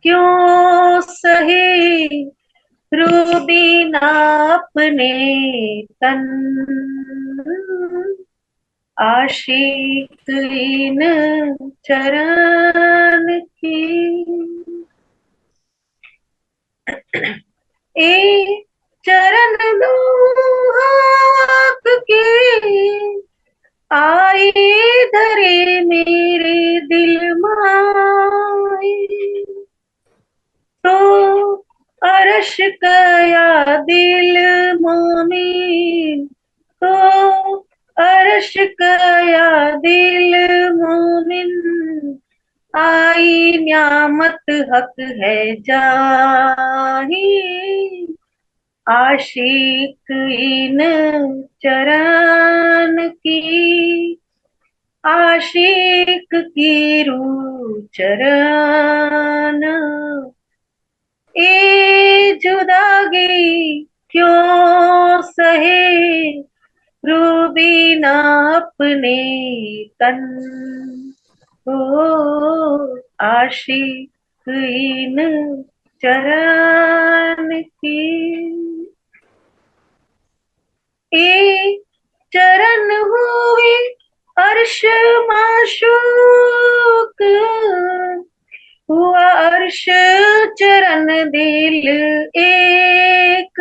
क्यों सहे रूबीना अपने तन, आशिक इन चरण की। ए चरण दूहाक के आए धरे मेरे दिल माए, तो अरश कया दिल मोमिन, तो अरश कया दिल मोमिन, आई न्यामत हक है जाही, आशिक इन चरण की, आशिक की रूह चरण। ए जुदागी क्यों सहे रूबीना अपने तन, ओ आशिक इन चरण की। ए चरण हुए अर्श माशूक, हुआ अर्श चरण दिल एक,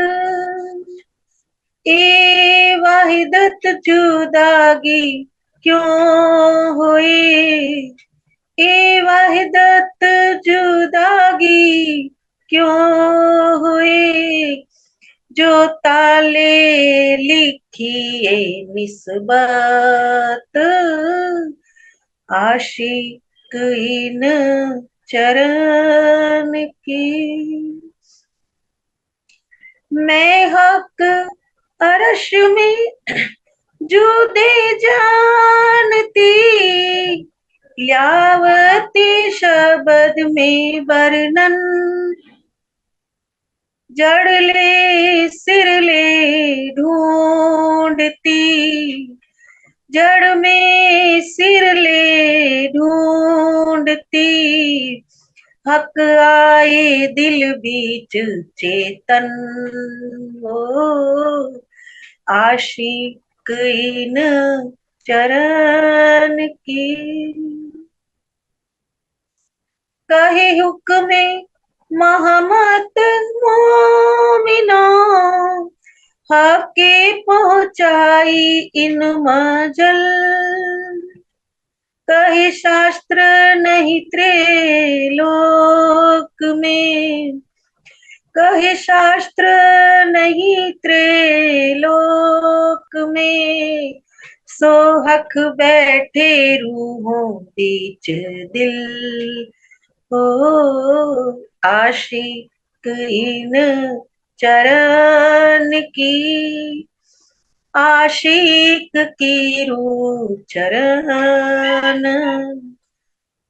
ए वाहिदत जुदागी क्यों हुई, ए वाहिदत जुदागी क्यों हुई, जो ताले लिखिए निस्बत, आशिक इन चरण की। मैं हक अरश में जुदे जानती, यावती शब्द में वर्णन, जड़ ले सिर ले ढूंढती, जड़ में सिर ले ढूंढती, हक आए दिल बीच चेतन, ओ आशिक इन चरण की। कहे हुक्म महमत मोमिनो, हके पहुंचाई इन मजल, कहे शास्त्र नहीं त्रेलोक में, कहे शास्त्र नहीं त्रेलोक में, सो हक बैठे रूहों बीच दिल, ओ आशिक इन चरण की, आशिक की रूह चरण।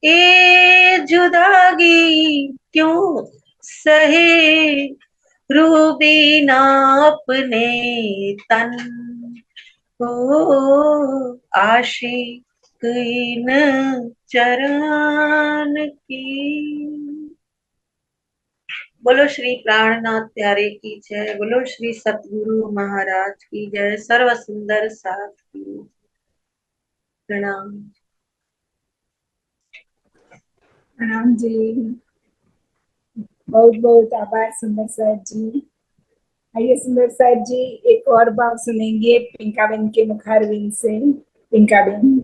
ए जुदागी क्यों सहे रूबीना अपने तन, ओ आशिक इन चरण की। बोलो श्री प्राणनाथ प्यारे की जय, बोलो श्री सतगुरु महाराज की जय, सर्व सुंदर साथ की प्रणाम। प्रणाम जी, बहुत बहुत आभार सुंदर साहब जी। आइए सुंदर साहब जी, एक और भाव सुनेंगे पिंकाबेन के मुखारविंद से। पिंकाबेन।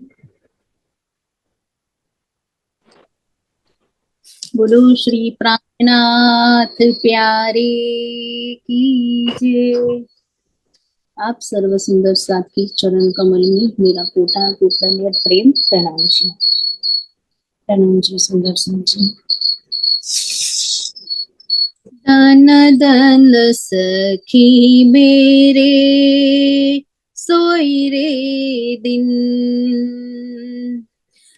बोलो श्री प्राणनाथ प्यारे की जय। आप सर्व सुंदर साथ की चरण कमल में मेरा कोटा कोटा प्रेम प्रणाम जी। प्रणाम जी सुंदर साथ जी। धन धन सखी मेरे सोई रे दिन,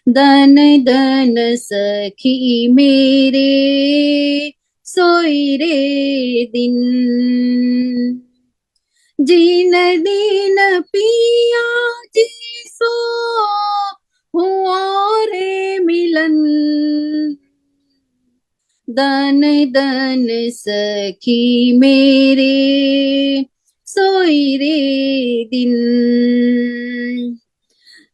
धन धन सखी मेरे सोई रे दिन, जिन दिन पिया जी सो हुआ रे मिलन, धन धन सखी मेरे सोई रे दिन।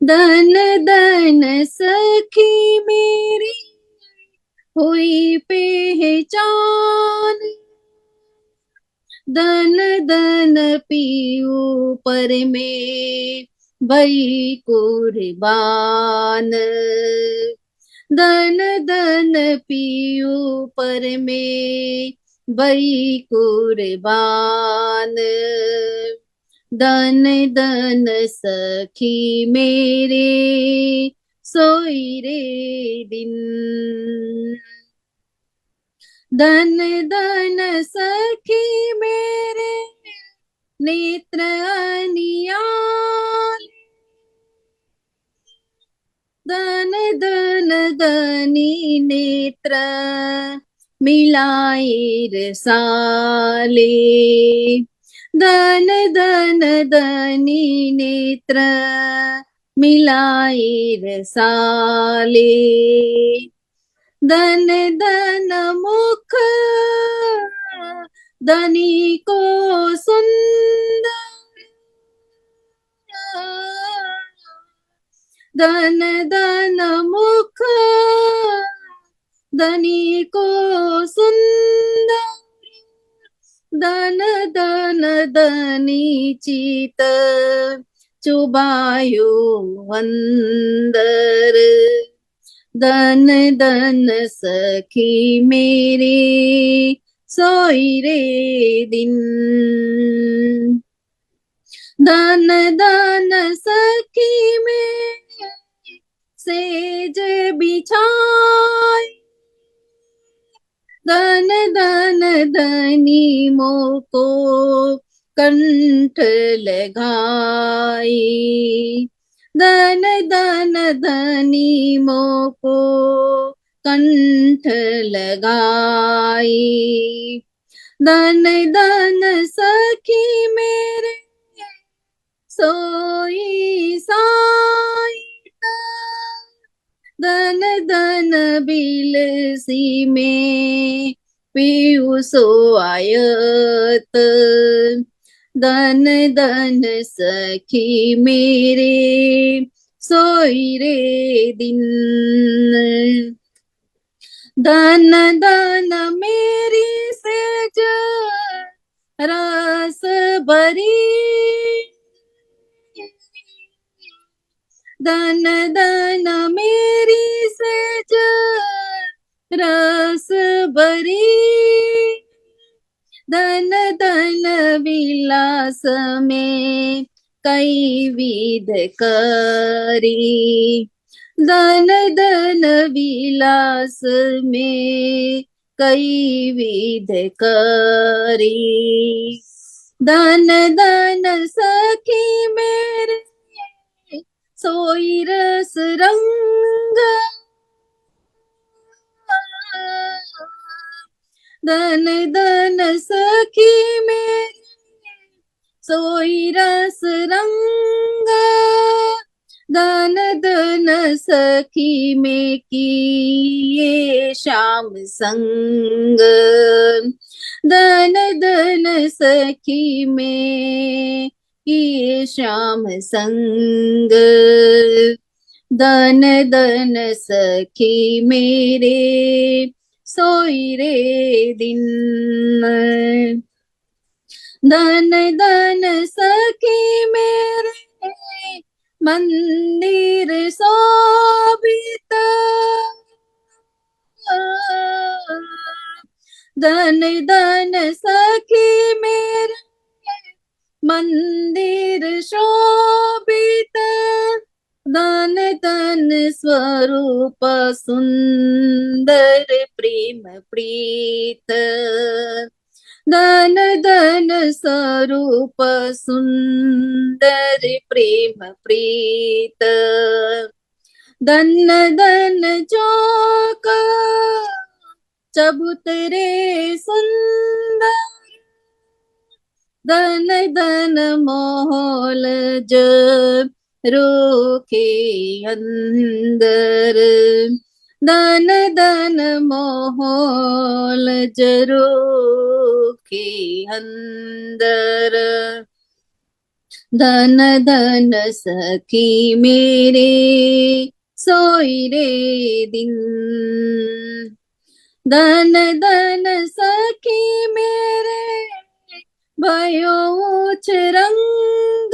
धन धन सखी मेरी हुई पहचान। धन धन पीऊ पर में भई कुर्बान। धन धन पीऊ पर में भई कुर्बान। धन धन सखी मेरे सोई रे दिन। धन धन सखी मेरे नेत्र अनियाल। धन धन धनी नेत्र मिलाए रसाले। धन धन धनी नेत्र मिलाए रसाले। धन धन मुख धनी को सुंदर। धन धन मुख धनी को सुंदर। धन धन धनी चित चुबायो अंदर। धन धन सखी मेरे सोई रे दिन। धन धन सखी मेरे सेज बिछाई। धन धन धनी मोको कंठ लगाई। धन धन धनी मोको कंठ लगाई। धन धन सखी मेरे सोई साइत। धन धन बिलसी में पीऊ सो आयत। धन धन सखी मेरे सोई रे दिन। धन धन मेरी सेज रस भरी। धन धन मेरी सेज रस भरी। धन धन विलास में कई विध करी। धन धन विलास में कई विध करी। धन धन सखी मेरे सोई रस रंग। धन धन सखी मेरी सोई रस रंग। धन धन सखी में किए श्याम संग। धन धन सखी में किए श्याम संग। धन धन सखी मेरे सोई रे दिन। धन धन सखी मेरे मंदिर शोभित। धन धन सखी मेरे मंदिर शोभित। धन धन स्वरूप सुंदर प्रेम प्रीत। धन धन स्वरूप सुंदर प्रेम प्रीत। धन धन चौक चबूतरे सुंदर। धन धन मोहल रोके अंदर। दन दन मोहोल जरो के अंदर, धन धन सखी मेरे सोई रे दिन, धन धन सखी मेरे भयो ऊंच रंग,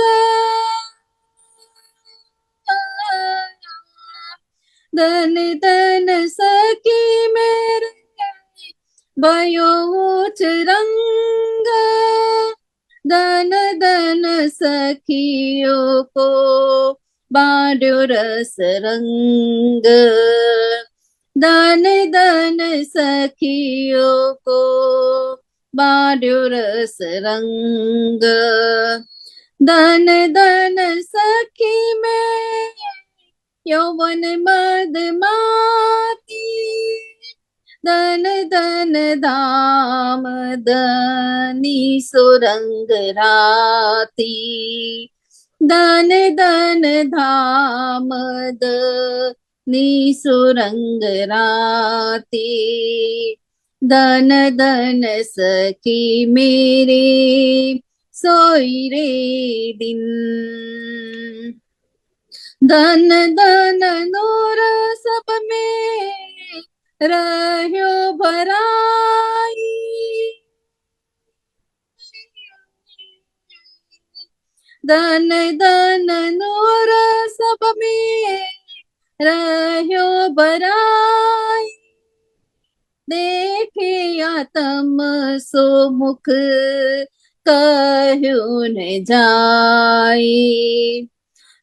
धन धन सखी मेरे भयो ऊंच रंग, धन धन सखियों को बांड्यो रस रंग, धन धन सखियों को बांड्यो रस रंग, धन धन सखी में यौवन मद माती, धन धन धाम धनी सुरंग राती, धन धन धाम धनी सुरंग राती, धन धन सखी मेरे सोई रे दिन, धन धन नूर सब में रह्यो भराई, धन धन नूर सब में रह्यो भराई, देखे आत्म सो मुख कहु न जाई,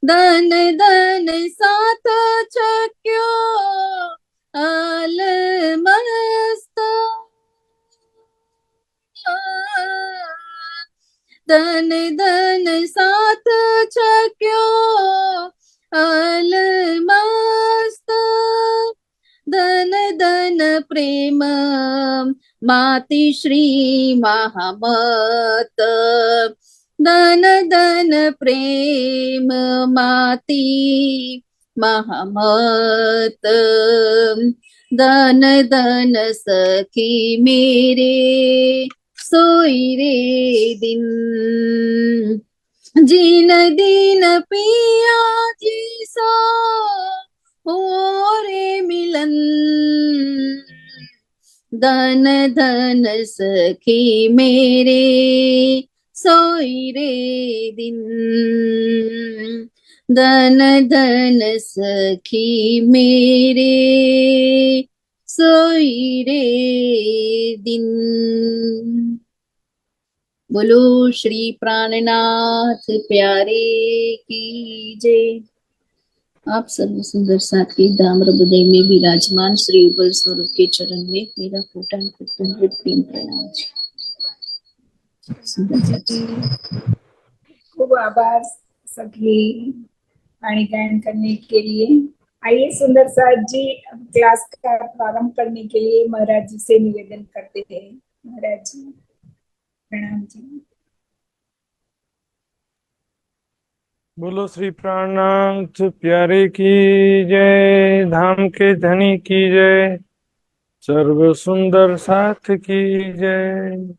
धन धन साथ छक्यो अलमस्त, धन धन साथ छक्यो अलमस्त, धन धन प्रेम माति श्री महामत, धन धन प्रेम माति महामत, धन धन सखी मेरे सोई रे दिन, जिन दिन पिया जी सो हो रे मिलन, धन धन सखी मेरे सोई रे दिन, धन धन सखी मेरे सोई रे दिन। बोलो श्री प्राणनाथ प्यारे की जय। आप सर्व सुंदर साथ के दाम्र हृदय में विराजमान श्री उबल स्वरूप के चरण में मेरा कोटि कोटि प्रेम प्रणाम जी। खूब आभार सभी वाणी गायन करने के लिए। आइए सुंदर साथ जी अब क्लास का प्रारंभ करने के लिए महाराज जी से निवेदन करते थे। महाराज जी प्रणाम जी। बोलो श्री प्राणनाथ प्यारे की जय, धाम के धनी की जय, सर्व सुंदर साथ की जय।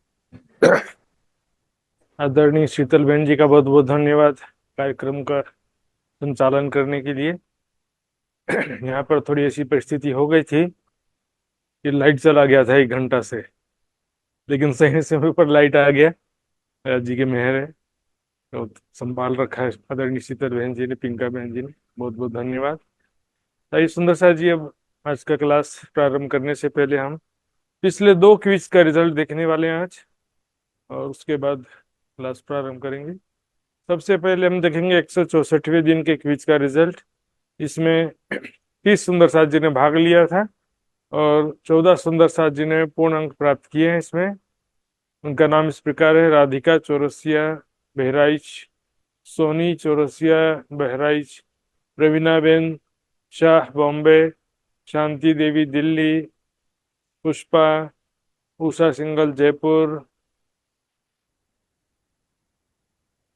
आदरणीय शीतल बहन जी का बहुत बहुत धन्यवाद कार्यक्रम का संचालन करने के लिए। यहाँ पर थोड़ी ऐसी परिस्थिति हो गई थी कि लाइट चला गया था 1 घंटा से, लेकिन सही समय पर लाइट आ गया। महाराज जी के मेहर है, तो संभाल रखा है आदरणीय शीतल बहन जी ने, पिंका बहन जी ने, बहुत बहुत धन्यवाद। आइए सुंदर साथ जी, अब आज का क्लास प्रारंभ करने से पहले हम पिछले 2 क्विज का रिजल्ट देखने वाले हैं आज, और उसके बाद क्लास प्रारंभ करेंगे। सबसे पहले हम देखेंगे 164वें दिन के क्विज का रिजल्ट। इसमें 30 सुंदर साथ जी ने भाग लिया था और 14 सुंदर साथ जी ने पूर्ण अंक प्राप्त किए हैं इसमें। उनका नाम इस प्रकार है: राधिका चौरसिया बहराइच, सोनी चौरसिया बहराइच, प्रवीणाबेन शाह बॉम्बे, शांति देवी दिल्ली, पुष्पा, उषा सिंगल जयपुर,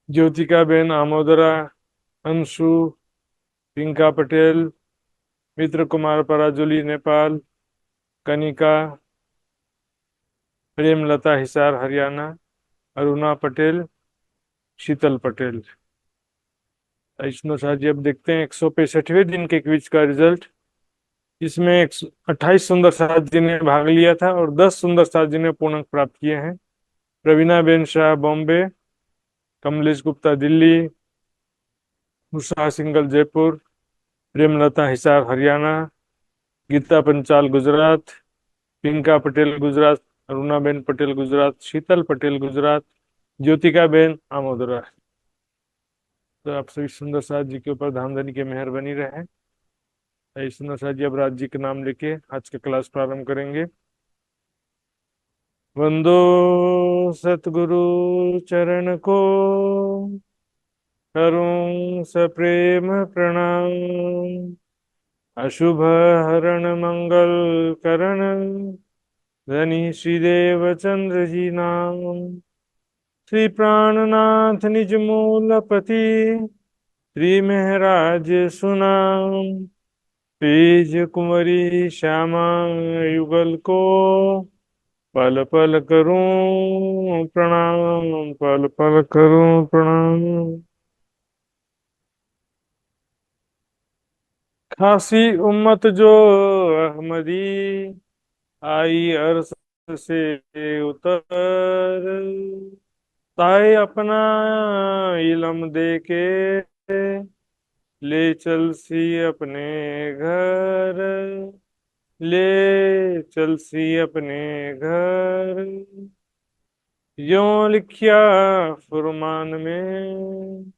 ज्योतिका बेन आमोदरा, अंशु, पिंका पटेल, मित्र कुमार पराजुली नेपाल, कनिका प्रेमलता हिसार हरियाणा, अरुणा पटेल, शीतल पटेल। वैष्णव साहब जी, अब देखते हैं 165वें दिन के क्विज का रिजल्ट। इसमें 28 सुंदर साहब जी ने भाग लिया था और 10 सुंदर साहब जी ने पूर्णांक प्राप्त किए हैं। प्रवीणा बेन शाह बॉम्बे, कमलेश गुप्ता दिल्ली, उषा सिंगल जयपुर, प्रेमलता हिसार हरियाणा, गीता पंचाल गुजरात, पिंका पटेल गुजरात, अरुणाबेन पटेल गुजरात, शीतल पटेल गुजरात, ज्योतिका बेन आमोदरा। तो आप सभी सुंदर साथ जी के ऊपर धामधनी की मेहर बनी रहे। ऐसे सुंदर साथ जी अब राज जी के नाम लेके आज का क्लास प्रारंभ करेंगे। वंदो सतगुरु चरण को, करूं सप्रेम प्रणाम। अशुभ हरण मंगल करण, धनी श्रीदेव चंद्र जी नाम। श्री प्राणनाथ निज मूलपति, श्री महराज सुनाम। तेज कुंवरी श्यामा युगल को, पल पल करूं प्रणाम, पल पल करूं प्रणाम। खासी उम्मत जो अहमदी, आई अरस से उतर। ताए अपना इलम दे के, ले चल सी अपने घर। ले चल सी अपने घर। यों लिखिया फुरमान में,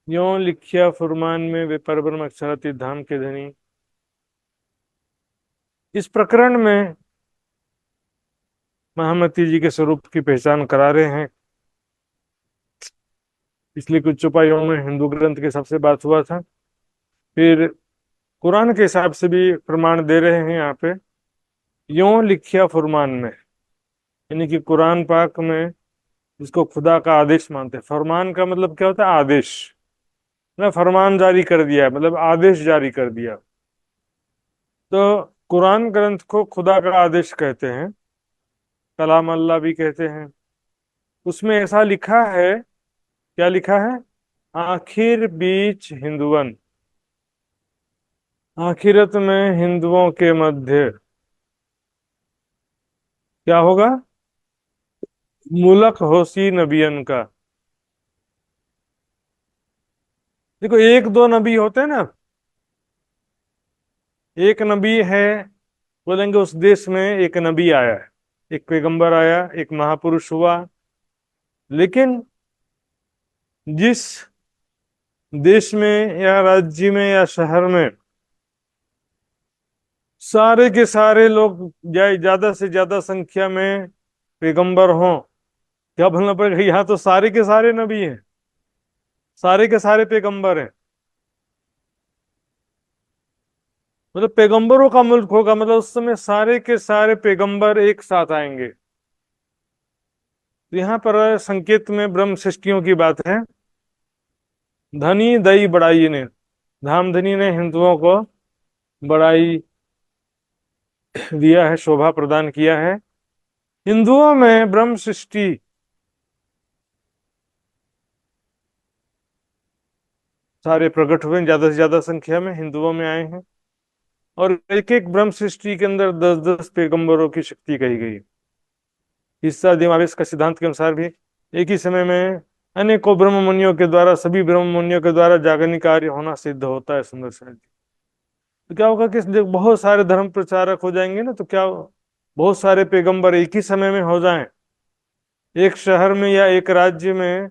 यों लिखिया फुरमान में, वे परब्रह्म अक्षरातीत धाम के धनी। इस प्रकरण में महामती जी के स्वरूप की पहचान करा रहे हैं। पिछले कुछ चौपाइयों में हिंदू ग्रंथ के हिसाब से बात हुआ था, फिर कुरान के हिसाब से भी प्रमाण दे रहे हैं यहाँ पे। यों लिखिया फुरमान में, यानी कि कुरान पाक में इसको खुदा का आदेश मानते हैं। फरमान का मतलब क्या होता है? आदेश ना, फरमान जारी कर दिया है मतलब आदेश जारी कर दिया। तो कुरान ग्रंथ को खुदा का आदेश कहते हैं, कलाम अल्लाह भी कहते हैं। उसमें ऐसा लिखा है, क्या लिखा है? आखिर बीच हिंदुवन, आखिरत में हिंदुओं के मध्य क्या होगा? मुलक होसी नबियन का। देखो, एक दो नबी होते हैं ना, एक नबी है, बोलेंगे उस देश में एक नबी आया है, एक पैगंबर आया, एक महापुरुष हुआ। लेकिन जिस देश में या राज्य में या शहर में सारे के सारे लोग ज्यादा से ज्यादा संख्या में पैगंबर हों, क्या बोलना पड़ेगा? यहाँ तो सारे के सारे नबी हैं, सारे के सारे पैगंबर हैं। मतलब पैगंबरों का मुल्क होगा, मतलब उस समय सारे के सारे पैगंबर एक साथ आएंगे। तो यहाँ पर संकेत में ब्रह्म सृष्टियों की बात है। धनी दई बड़ाई ने, धामधनी ने हिंदुओं को बड़ाई दिया है, शोभा प्रदान किया है। हिंदुओं में ब्रह्म सृष्टि सारे प्रकट हुए, ज्यादा से ज्यादा संख्या में हिंदुओं में आए हैं। और एक एक ब्रह्म सृष्टि के अंदर 10-10 पैगंबरों की शक्ति कही गई। हिस्सा दिमावेश का सिद्धांत के अनुसार भी एक ही समय में अनेकों ब्रह्म मुनियों के द्वारा, सभी ब्रह्म मुनियों के द्वारा जागरण कार्य होना सिद्ध होता है। सुंदर साहब जी, तो क्या होगा कि जब बहुत सारे धर्म प्रचारक हो जाएंगे ना, तो क्या बहुत सारे पैगंबर एक ही समय में हो जाएं, एक शहर में या एक राज्य में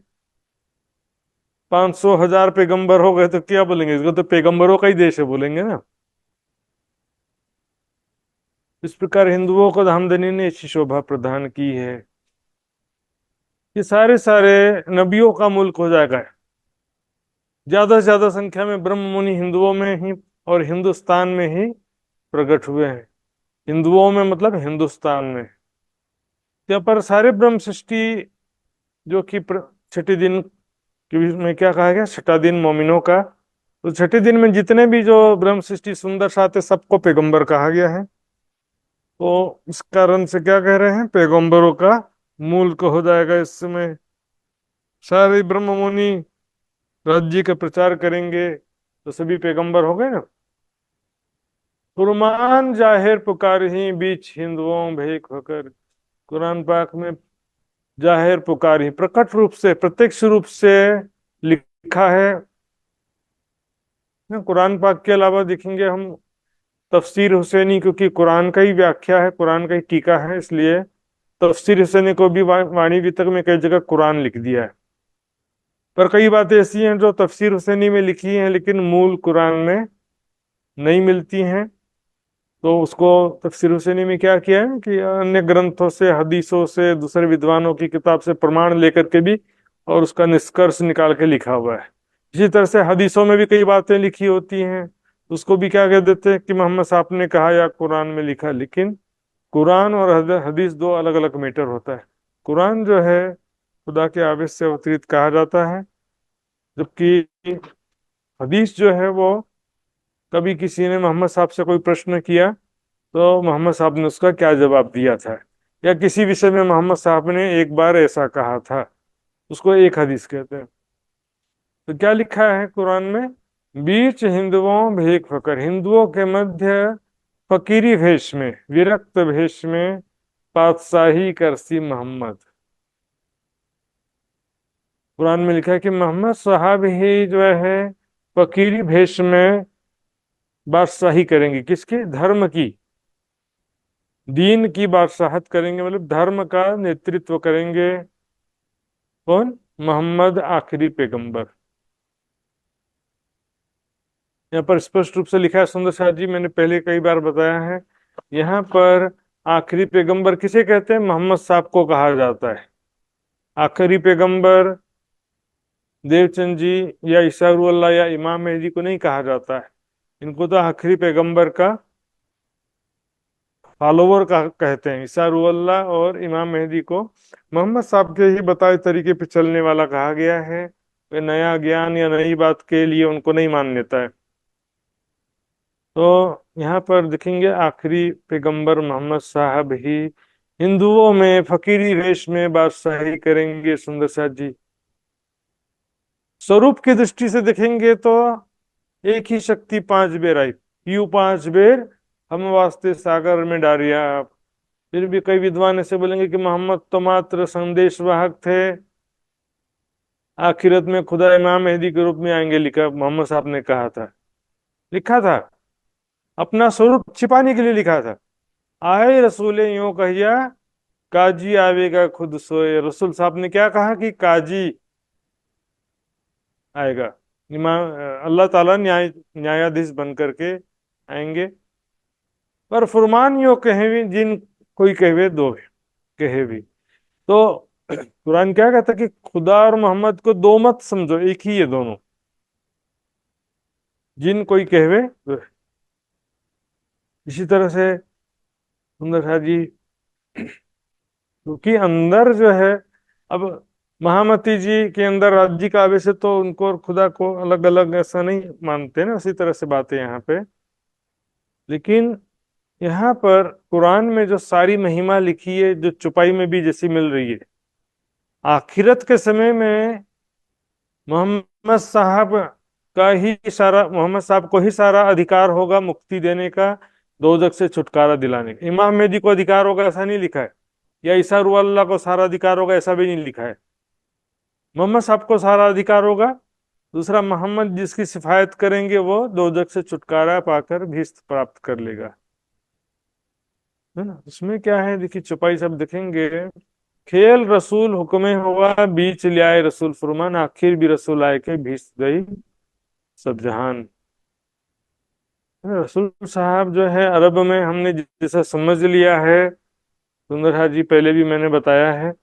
500,000 पैगंबर हो गए, तो क्या बोलेंगे? इसको तो पैगंबरों का ही देश है बोलेंगे ना। इस प्रकार हिंदुओं को धामधनी ने अच्छी शोभा प्रदान की है। ये सारे सारे नबियों का मुल्क हो जाएगा, ज्यादा से ज्यादा संख्या में ब्रह्म मुनि हिंदुओं में ही और हिंदुस्तान में ही प्रकट हुए हैं। हिंदुओं में मतलब हिंदुस्तान में। यहाँ पर सारे ब्रह्म सृष्टि जो कि छठे दिन के में क्या कहा गया, छठा दिन मोमिनों का, तो छठे दिन में जितने भी जो ब्रह्म सृष्टि सुंदर साथ सबको पैगंबर कहा गया है। तो इस कारण से क्या कह रहे हैं, पैगंबरों का मूल को हो जाएगा इस समय। सारे ब्रह्म मुनि राज्य का प्रचार करेंगे तो सभी पैगंबर हो गए ना। कुरमान जाहिर पुकारही बीच हिंदुओं भेक होकर। कुरान पाक में जाहिर पुकारही, प्रकट रूप से, प्रत्यक्ष रूप से लिखा है ना। कुरान पाक के अलावा देखेंगे हम तफसीर हुसैनी, क्योंकि कुरान का ही व्याख्या है, कुरान का ही टीका है, इसलिए तफसीर हुसैनी को भी वाणी वितक में कई जगह कुरान लिख दिया है। पर कई बातें ऐसी हैं जो तफसीर हुसैनी में लिखी हैं लेकिन मूल कुरान में नहीं मिलती हैं। तो उसको तफसीर हुसैनी में क्या किया है कि अन्य ग्रंथों से, हदीसों से, दूसरे विद्वानों की किताब से प्रमाण लेकर के भी और उसका निष्कर्ष निकाल के लिखा हुआ है। इसी तरह से हदीसों में भी कई बातें लिखी होती हैं, उसको भी क्या कह देते हैं कि मोहम्मद साहब ने कहा या कुरान में लिखा। लेकिन कुरान और हदीस दो अलग अलग मैटर होता है। कुरान जो है खुदा के आदेश से अवतरित कहा जाता है, जबकि हदीस जो है वो कभी किसी ने मोहम्मद साहब से कोई प्रश्न किया तो मोहम्मद साहब ने उसका क्या जवाब दिया था, या किसी विषय में मोहम्मद साहब ने एक बार ऐसा कहा था, उसको एक हदीस कहते हैं। तो क्या लिखा है कुरान में, बीच हिंदुओं भेक फकर, हिंदुओं के मध्य फकीरी भेष में, विरक्त भेष में पातशाही करसी मोहम्मद। कुरान में लिखा है कि मोहम्मद साहब ही जो है फकीरी भेष में बादशाही करेंगे, किसकी, धर्म की, दीन की बादशाहत करेंगे, मतलब धर्म का नेतृत्व करेंगे। कौन, मोहम्मद आखिरी पैगंबर। यहाँ पर स्पष्ट रूप से लिखा है सुंदर साथ जी, मैंने पहले कई बार बताया है, यहाँ पर आखिरी पैगंबर किसे कहते हैं, मोहम्मद साहब को कहा जाता है। आखिरी पैगंबर देवचंद जी या ईसा रूहुल्लाह या इमाम मेहदी को नहीं कहा जाता है। इनको तो आखिरी पैगंबर का फॉलोवर का कहते हैं। ईसा रूहुल्लाह और इमाम मेहदी को मोहम्मद साहब के ही बताए तरीके पे चलने वाला कहा गया है। वे नया ज्ञान या नई बात के लिए उनको नहीं मान्यता है। तो यहाँ पर देखेंगे आखिरी पैगंबर मोहम्मद साहब ही हिंदुओं में फकीरी वेश में बादशाही करेंगे। सुंदर साथ जी, स्वरूप की दृष्टि से देखेंगे तो एक ही शक्ति 5 बेर आई, यू 5 बेर हम वास्ते सागर में डारिया आप। फिर भी कई विद्वान ऐसे बोलेंगे कि मोहम्मद तो मात्र संदेश वाहक थे, आखिरत में खुदा इमाम मेहदी के रूप में आएंगे, लिखा मोहम्मद साहब ने कहा था, लिखा था, अपना स्वरूप छिपाने के लिए लिखा था। आए रसूल यूं कहिया, काजी आवेगा खुद सोए। रसूल साहब ने क्या कहा कि काजी आएगा, इमाम अल्लाह ताला न्यायाधीश बन करके आएंगे। पर फुरमान यो कहे भी, जिन कोई कहवे दो कहे भी। तो कुरान क्या कहता है कि खुदा और मोहम्मद को दो मत समझो, एक ही है दोनों, जिन कोई कहवे दो। इसी तरह से सुंदर साहब जी, क्योंकि अंदर जो है, अब महामती जी के अंदर राज्य का आवेश है तो उनको और खुदा को अलग अलग ऐसा नहीं मानते ना, उसी तरह से बातें यहाँ पे। लेकिन यहाँ पर कुरान में जो सारी महिमा लिखी है, जो चुपाई में भी जैसी मिल रही है, आखिरत के समय में मोहम्मद साहब का ही सारा, मोहम्मद साहब को ही सारा अधिकार होगा मुक्ति देने का, दोजख से छुटकारा दिलाने का। इमाम मेहदी को अधिकार होगा ऐसा नहीं लिखा है, या ईसा रूह अल्लाह को सारा अधिकार होगा ऐसा भी नहीं लिखा है। मोहम्मद साहब को सारा अधिकार होगा। दूसरा, मोहम्मद जिसकी सिफायत करेंगे वो दोजख से छुटकारा पाकर भीष्ट प्राप्त कर लेगा, है ना। इसमें क्या है, देखिए चुपाई सब देखेंगे। खेल रसूल हुक्मे हुआ, बीच लियाए रसूल फुरमान, आखिर भी रसूल आए के भीष्ट गई सब जहान। रसूल साहब जो है अरब में हमने जैसा समझ लिया है, सुंदर हाजी जी पहले भी मैंने बताया है,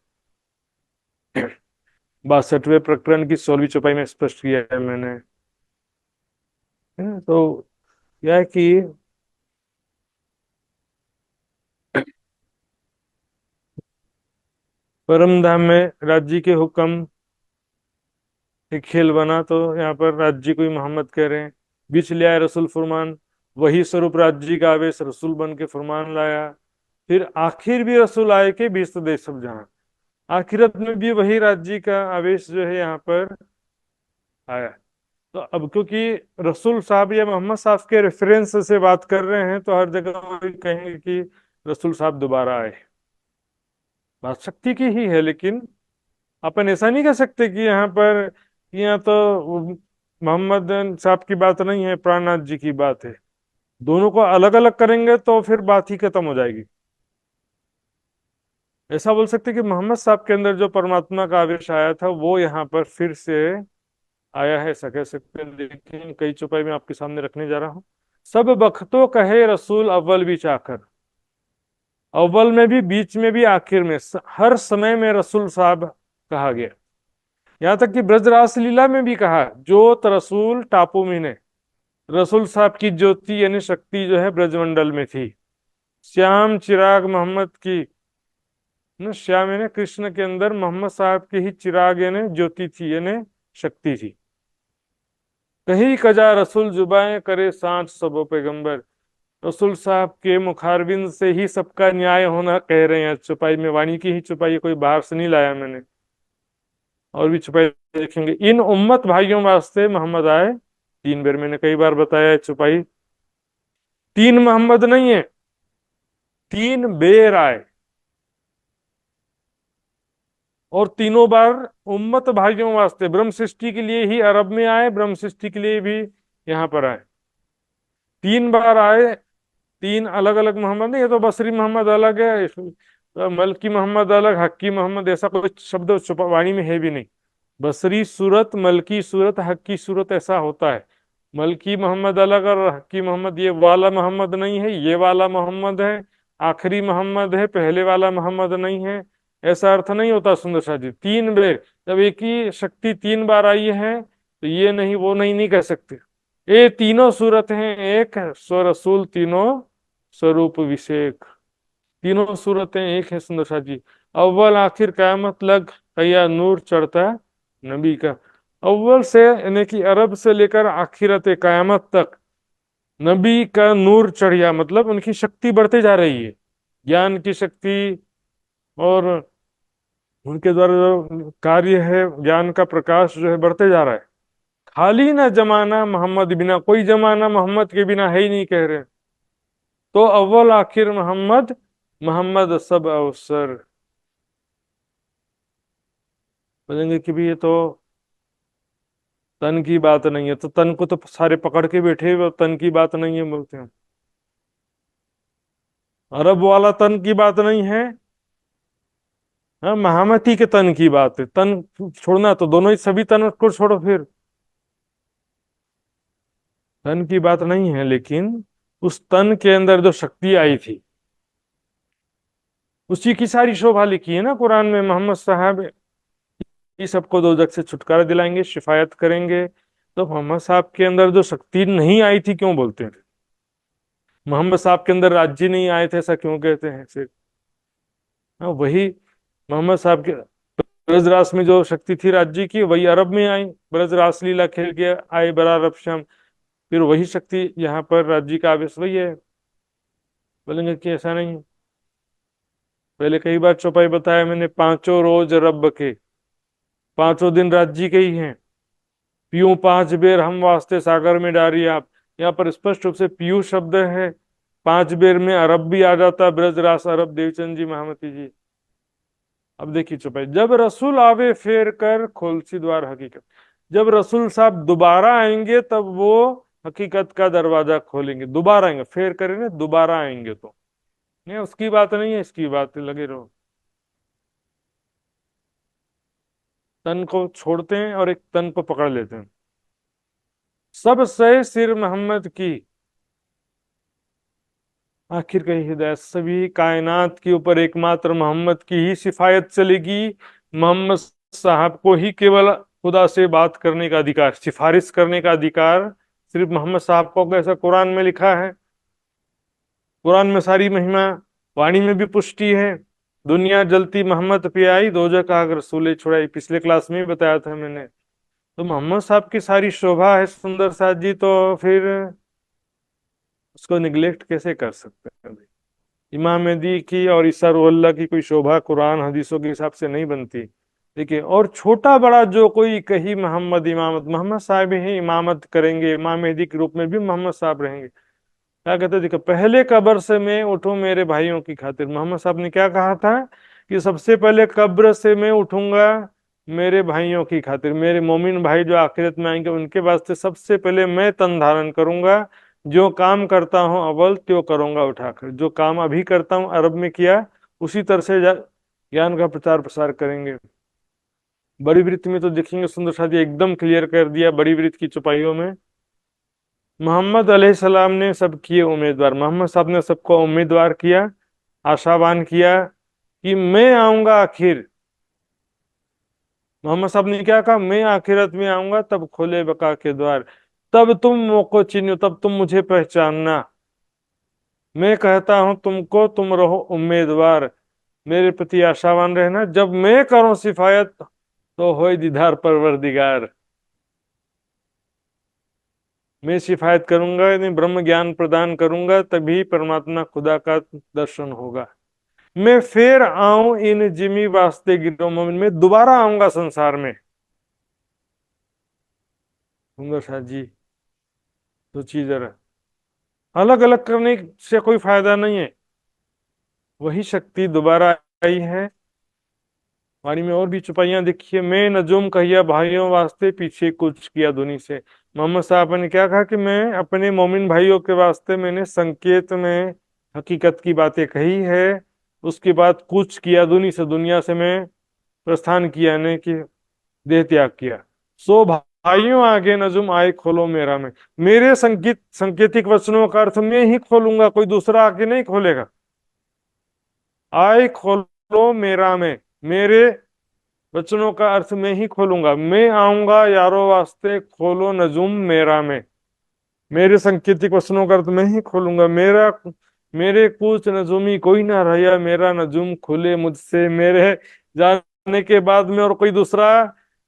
62वें प्रकरण की 16वीं चौपाई में स्पष्ट किया है मैंने, है ना। तो क्या है कि परम धाम में राज्य के हुक्म एक खेल बना, तो यहाँ पर राज्य को ही मोहम्मद कह रहे हैं। बीच ले आए रसूल फरमान, वही स्वरूप राज्य का आवेश रसूल बन के फरमान लाया। फिर आखिर भी रसूल आए के बीच तो देश सब जहां, आखिरत में भी वही राज्य का आवेश जो है यहाँ पर आया। तो अब क्योंकि रसूल साहब या मोहम्मद साहब के रेफरेंस से बात कर रहे हैं, तो हर जगह वही कहेंगे कि रसूल साहब दोबारा आए। बात शक्ति की ही है, लेकिन अपन ऐसा नहीं कह सकते कि यहाँ पर, यहाँ तो मोहम्मद साहब की बात नहीं है, प्राणनाथ जी की बात है। दोनों को अलग अलग करेंगे तो फिर बात ही खत्म हो जाएगी। ऐसा बोल सकते कि मोहम्मद साहब के अंदर जो परमात्मा का आवेश आया था वो यहाँ पर फिर से आया है, ऐसा कह सकते हैं। लेकिन कई चौपाई में आपके सामने रखने जा रहा हूँ। सब बख्तो कहे रसूल अव्वल भी चाकर, अव्वल में भी, बीच में भी, आखिर में, हर समय में रसूल साहब कहा गया। यहाँ तक कि ब्रजरास लीला में भी कहा, ज्योत रसूल टापू मीने, रसूल साहब की ज्योति यानी शक्ति जो है ब्रजमंडल में थी। श्याम चिराग मोहम्मद की, न श्याम यानी कृष्ण के अंदर मोहम्मद साहब की ही चिराग यानी ज्योति थी, यानी शक्ति थी। कहीं कजा रसूल जुबाएं करे सांच सबो पैगंबर, रसूल साहब के मुखारबिंद से ही सबका न्याय होना कह रहे हैं। चौपाई में वाणी की ही चौपाई, कोई बाहर से नहीं लाया मैंने। और भी चौपाई देखेंगे, इन उम्मत भाइयों वास्ते मोहम्मद आए। 3 बार मैंने कई बार बताया है, चौपाई 3 मोहम्मद नहीं है, 3 बार आए। और तीनों बार उम्मत भाइयों वास्ते, ब्रह्म सृष्टि के लिए ही अरब में आए, ब्रह्म सृष्टि के लिए भी यहाँ पर आए। 3 बार आए, 3 अलग अलग मोहम्मद नहीं। ये तो बसरी मोहम्मद अलग है, मलकी मोहम्मद अलग, हक्की मोहम्मद ऐसा कोई शब्द वाणी में है भी नहीं। बसरी सूरत, मलकी सूरत, हक्की सूरत ऐसा होता है। मलकी मोहम्मद अलग और हक्की मोहम्मद, ये वाला मोहम्मद नहीं है, ये वाला मोहम्मद है। आखिरी मोहम्मद है, पहले वाला मोहम्मद नहीं है, ऐसा अर्थ नहीं होता सुंदर शाह जी। 3 बार, जब एक ही शक्ति 3 बार आई है तो ये नहीं वो नहीं, नहीं कह सकते। ये तीनों सूरत हैं एक, स्व रसूल तीनों स्वरूप विषेक, तीनों सूरतें एक है सुंदर शाह जी। अव्वल आखिर कयामत लग, कया नूर चढ़ता नबी का। अव्वल से यानी कि अरब से लेकर आखिरत कयामत तक नबी का नूर चढ़िया, मतलब उनकी शक्ति बढ़ते जा रही है, ज्ञान की शक्ति, और उनके द्वारा जो कार्य है, ज्ञान का प्रकाश जो है बढ़ते जा रहा है। खाली ना जमाना मोहम्मद बिना, कोई जमाना मोहम्मद के बिना है ही नहीं कह रहे। तो अव्वल आखिर मोहम्मद, मोहम्मद सब अवसर। बोलेंगे कि भी ये तो तन की बात नहीं है, तो तन को तो सारे पकड़ के बैठे हुए, तन की बात नहीं है बोलते हैं। अरब वाला तन की बात नहीं है, हाँ, महामती के तन की बात है। तन छोड़ना तो दोनों ही, सभी तन को छोड़ो फिर, तन की बात नहीं है। लेकिन उस तन के अंदर जो शक्ति आई थी, उसी की सारी शोभा लिखी है ना कुरान में। मोहम्मद साहब ये सबको दोजख से छुटकारा दिलाएंगे, शिफायत करेंगे। तो मोहम्मद साहब के अंदर जो शक्ति नहीं आई थी क्यों बोलते हैं? मोहम्मद साहब के अंदर राज्य नहीं आए थे ऐसा क्यों कहते हैं सिर्फ? हाँ, वही मोहम्मद साहब के ब्रजरास में जो शक्ति थी राज्य की, वही अरब में आई, ब्रजरास लीला खेल के आए बरा अरब शम। फिर वही शक्ति यहाँ पर राज्य का आवेश वही है। बोलेंगे कि ऐसा नहीं। पहले कई बार चौपाई बताया मैंने, 5 रोज रब के, 5 दिन राज्य के ही हैं। पीयूं 5 बेर हम वास्ते सागर में डारी आप, यहाँ पर स्पष्ट रूप से पीयू शब्द है। 5 बेर में अरब भी आ जाता, ब्रजरास अरब, देवचंद जी, महामती जी। अब देखिए चौपाई, जब रसूल आवे फेर कर खोलसी द्वार हकीकत, जब रसूल साहब दोबारा आएंगे तब वो हकीकत का दरवाजा खोलेंगे। दोबारा आएंगे, फेर करेंगे, दोबारा आएंगे। तो नहीं, उसकी बात नहीं है, इसकी बात है, लगे रहो। तन को छोड़ते हैं और एक तन को पकड़ लेते हैं। सब सहे सिर मोहम्मद की, आखिर कही हिदायत, सभी कायनात के ऊपर एकमात्र मोहम्मद की ही सिफायत चलेगी। मोहम्मद साहब को ही केवल खुदा से बात करने का अधिकार, सिफारिश करने का अधिकार सिर्फ मोहम्मद साहब को, कैसा कुरान में लिखा है। कुरान में सारी महिमा, वाणी में भी पुष्टि है। दुनिया जलती मोहम्मद पे आई, दोजख आग रसूले छुड़ाई, पिछले क्लास में ही बताया था मैंने। तो मोहम्मद साहब की सारी शोभा है सुंदर साथ जी, तो फिर उसको निगलेक्ट कैसे कर सकते हैं भाई। इमाम मेहदी की और ईसा रुहल्ला की कोई शोभा कुरान हदीसों के हिसाब से नहीं बनती। देखिए, और छोटा बड़ा जो कोई कही मोहम्मद इमामत, मोहम्मद साहब ही इमामत करेंगे, इमाम मेहदी के रूप में भी मोहम्मद साहब रहेंगे। क्या कहते, देखो, पहले कब्र से मैं उठूं मेरे भाइयों की खातिर। मोहम्मद साहब ने क्या कहा था कि सबसे पहले कब्र से मैं उठूंगा मेरे भाइयों की खातिर, मेरे मोमिन भाई जो आखिरत में आएंगे उनके वास्ते सबसे पहले मैं तन धारण करूंगा। जो काम करता हूं अव्वल त्यो करूंगा उठाकर, जो काम अभी करता हूं अरब में किया उसी तरह से ज्ञान का प्रचार प्रसार करेंगे। बड़ी वृत्त में तो देखेंगे सुंदर साथी एकदम क्लियर कर दिया, बड़ी वृत्त की चौपाइयों में मोहम्मद अलैहिस्सलाम ने सब किए उम्मीदवार, मोहम्मद साहब ने सबको उम्मीदवार किया, आशावान किया कि मैं आऊंगा आखिर। मोहम्मद साहब ने क्या कहा, मैं आखिरत में आऊंगा तब खोले बका के द्वार, तब तुम मोको चिन्हो, तब तुम मुझे पहचानना। मैं कहता हूं तुमको, तुम रहो उम्मीदवार, मेरे प्रति आशावान रहना। जब मैं करूं सिफायत तो होए दीदार परवरदिगार। मैं सिफायत करूंगा यानी ब्रह्म ज्ञान प्रदान करूंगा, तभी परमात्मा खुदा का दर्शन होगा। मैं फिर आऊं इन जिमी वास्ते गिरो मोमिन, में दोबारा आऊंगा संसार में। सुंदर साथ जी सोचिए जरा, अलग अलग करने से कोई फायदा नहीं है, वही शक्ति दोबारा आई है। वाणी में और भी चुपाइयां देखिए, मैं नजूम कहिया भाइयों वास्ते पीछे कुछ किया दुनी से। मोहम्मद साहब ने क्या कहा कि मैं अपने मोमिन भाइयों के वास्ते मैंने संकेत में हकीकत की बातें कही है, उसके बाद कुछ किया दुनी से, दुनिया से मैं प्रस्थान किया, यानी कि देह त्याग किया। सो भाइयों आगे नजुम आए खोलो मेरा में, मेरे संकेतिक वचनों का अर्थ मैं ही खोलूंगा, कोई दूसरा आके नहीं खोलेगा। आए खोलो मेरा में, मेरे वचनों का अर्थ मैं ही खोलूंगा। मैं आऊंगा यारो वास्ते, खोलो नजुम मेरा में, मेरे संकेतिक वचनों का अर्थ मैं ही खोलूंगा। मेरे कुछ नजुमी कोई ना रहा, मेरा नजुम खुले मुझसे, मेरे जाने के बाद में और कोई दूसरा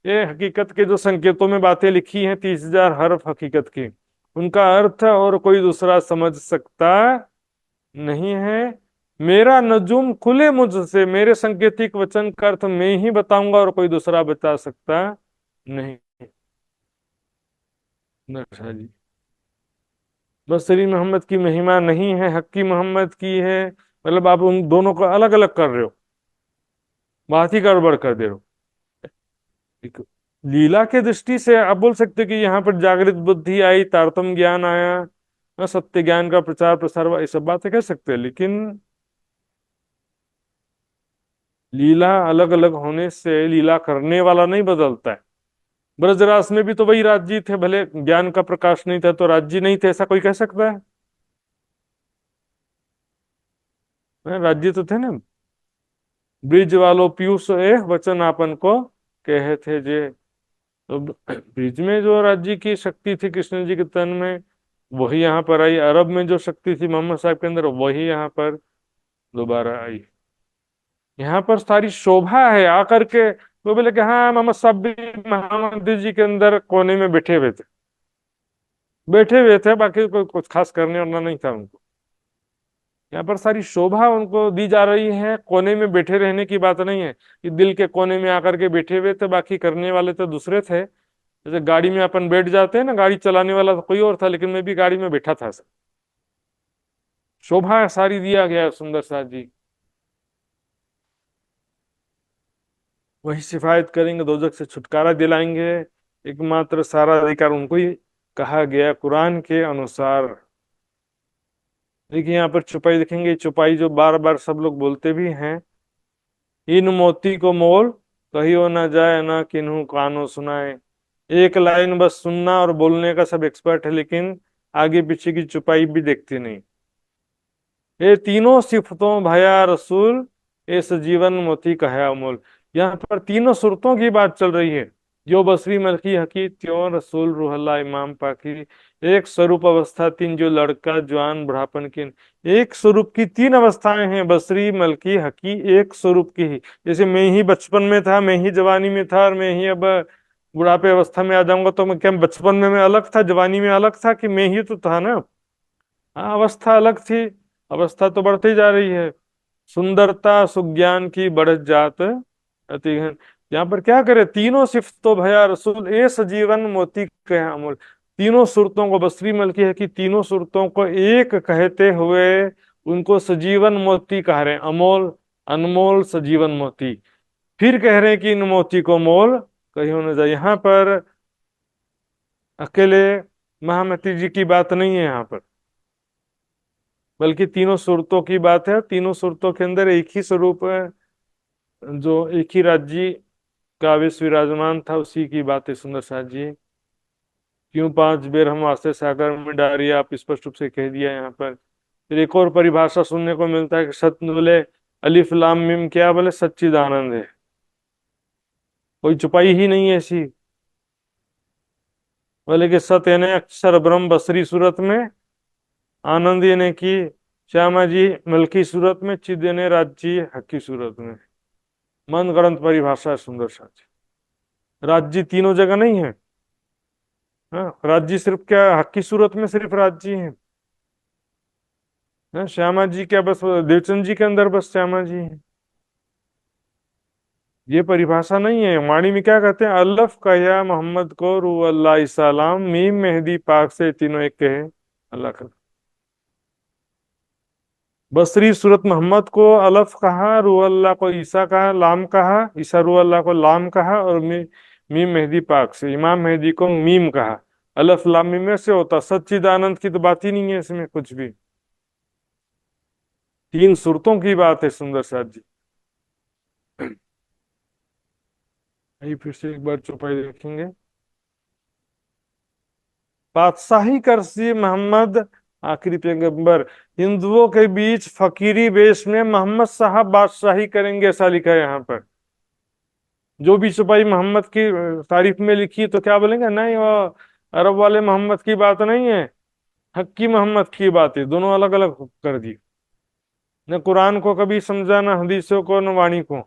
ये हकीकत के जो संकेतों में बातें लिखी हैं 30,000 हर्फ हकीकत की, उनका अर्थ और कोई दूसरा समझ सकता नहीं है। मेरा नजूम खुले मुझसे, मेरे संकेतिक वचन का अर्थ मैं ही बताऊंगा और कोई दूसरा बता सकता नहीं। नक्शा जी, बस श्री मोहम्मद की महिमा नहीं है, हक्की मोहम्मद की है। मतलब आप उन दोनों को अलग अलग कर रहे हो, बात ही गड़बड़ कर दे रहे हो। एक लीला के दृष्टि से आप बोल सकते हो कि यहाँ पर जागृत बुद्धि आई, तारतम ज्ञान आया, सत्य ज्ञान का प्रचार प्रसार हुआ, ये सब बातें कह सकते हैं। लेकिन लीला अलग अलग होने से लीला करने वाला नहीं बदलता है। ब्रजरास में भी तो वही राज्य थे, भले ज्ञान का प्रकाश नहीं था तो राज्य नहीं थे, ऐसा कोई कह सकता है? राज्य तो थे ना। ब्रिज वालो पीयूष एह वचन आपन को कहे थे जे। तो ब्रिज में जो राज्य की शक्ति थी कृष्ण जी के तन में, वही यहाँ पर आई। अरब में जो शक्ति थी मोहम्मद साहब के अंदर, वही यहाँ पर दोबारा आई। यहाँ पर सारी शोभा है आकर के। वो बोले कि हाँ, मोहम्मद साहब भी महामंदिर जी के अंदर कोने में बैठे हुए थे, बैठे हुए थे, बाकी कोई कुछ खास करने वाला नहीं था उनको। यहाँ पर सारी शोभा उनको दी जा रही है, कोने में बैठे रहने की बात नहीं है कि दिल के कोने में आकर के बैठे हुए थे, बाकी करने वाले तो दूसरे थे। जैसे गाड़ी में अपन बैठ जाते हैं ना, गाड़ी चलाने वाला तो कोई और था, लेकिन मैं भी गाड़ी में बैठा था। शोभा सारी दिया गया सुंदर साथ जी। वही सिफायत करेंगे, दोजख से छुटकारा दिलाएंगे, एकमात्र सारा अधिकार उनको ही कहा गया कुरान के अनुसार। देखिए यहाँ पर चुपाई देखेंगे, चुपाई जो बार बार सब लोग बोलते भी हैं, इन मोती को मोल कहियो ना जाए, ना किन्हू कानो सुनाए। एक लाइन बस सुनना और बोलने का सब एक्सपर्ट है, लेकिन आगे पीछे की चुपाई भी देखते नहीं। ये तीनों सिफतों भया रसूल, इस जीवन मोती कहा अमोल। यहाँ पर तीनों सूरतों की बात चल रही है, जो बसरी मलकी हकी त्यों रसूल रूहल्ला इमाम पाकी। एक स्वरूप अवस्था तीन, जो लड़का जवान बुढ़ापन की, एक स्वरूप की तीन अवस्थाएं हैं, बसरी मलकी हकी, एक स्वरूप की ही। जैसे मैं ही बचपन में था, मैं ही जवानी में था, और मैं ही अब बुढ़ापे अवस्था में आ जाऊंगा, तो मैं क्या बचपन में मैं अलग था, जवानी में अलग था, कि मैं ही तो था ना। हाँ, अवस्था अलग थी, अवस्था तो बढ़ती जा रही है। सुंदरता सुज्ञान की बढ़त जात अति घन। यहाँ पर क्या करे, तीनों सिफ्तो भया रसूल ए सजीवन मोती कहे अमूल। तीनों सूरतों को, बसरी मलकी है कि तीनों सूरतों को एक कहते हुए उनको सजीवन मोती कह रहे हैं, अमोल अनमोल सजीवन मोती। फिर कह रहे हैं कि इन मोती को मोल कहीं न जाए। यहाँ पर अकेले महामती जी की बात नहीं है यहाँ पर, बल्कि तीनों सूरतों की बात है। तीनों सूरतों के अंदर एक ही स्वरूप है, जो एक ही राज्य का विश्व विराजमान था, उसी की बात है सुंदर साथ जी। क्यों पांच बेर हम वास्ते सागर में डारिए, आप स्पष्ट रूप से कह दिया यहाँ पर। फिर एक और परिभाषा सुनने को मिलता है कि सत्य बोले अलिफ लाम मिम, क्या बोले सच्चिदानंद है, कोई छुपाई ही नहीं है ऐसी। बोले कि सत्य यानी अक्षर ब्रह्म बसरी सूरत में, आनंद यानी कि श्यामा जी मलकी सूरत में, चिद यानी राज्य हकी सूरत में। मन गढ़ंत परिभाषा है सुंदर साथ। राज्य तीनों जगह नहीं है। हाँ, राज्य सिर्फ क्या हकी सूरत में सिर्फ राज्य है। हाँ, श्यामा जी क्या बस देवचंद जी के अंदर बस श्यामा जी है, ये परिभाषा नहीं है। वाणी में क्या कहते हैं, अल्लफ कया मोहम्मद को रू अल्लाह सलाम, मीम मेहदी पाक से तीनों एक कहे अल्लाह का। बसरी सूरत मोहम्मद को अलफ कहा, रू अल्लाह को ईसा कहा, लाम कहा, ईसा रू अल्लाह को लाम कहा, और मीम मेहदी पाक से इमाम मेहदी को मीम कहा। अलफ लाम मीम में से होता, सच्चिदानंद की तो बात ही नहीं है इसमें कुछ भी। तीन सूरतों की बात है सुंदर साथ जी। आइए फिर से एक बार चौपाई देखेंगे। बादशाही करसी मोहम्मद आखिरी पैगंबर, हिंदुओं के बीच फकीरी वेश में मोहम्मद साहब बादशाही करेंगे, ऐसा लिखा है यहाँ पर। जो भी चौपाई मोहम्मद की तारीफ में लिखी तो क्या बोलेंगे, नहीं वो अरब वाले मोहम्मद की बात नहीं है, हक्की मोहम्मद की बात है। दोनों अलग अलग कर दी, न कुरान को कभी समझा, न हदीसों को, न वाणी को।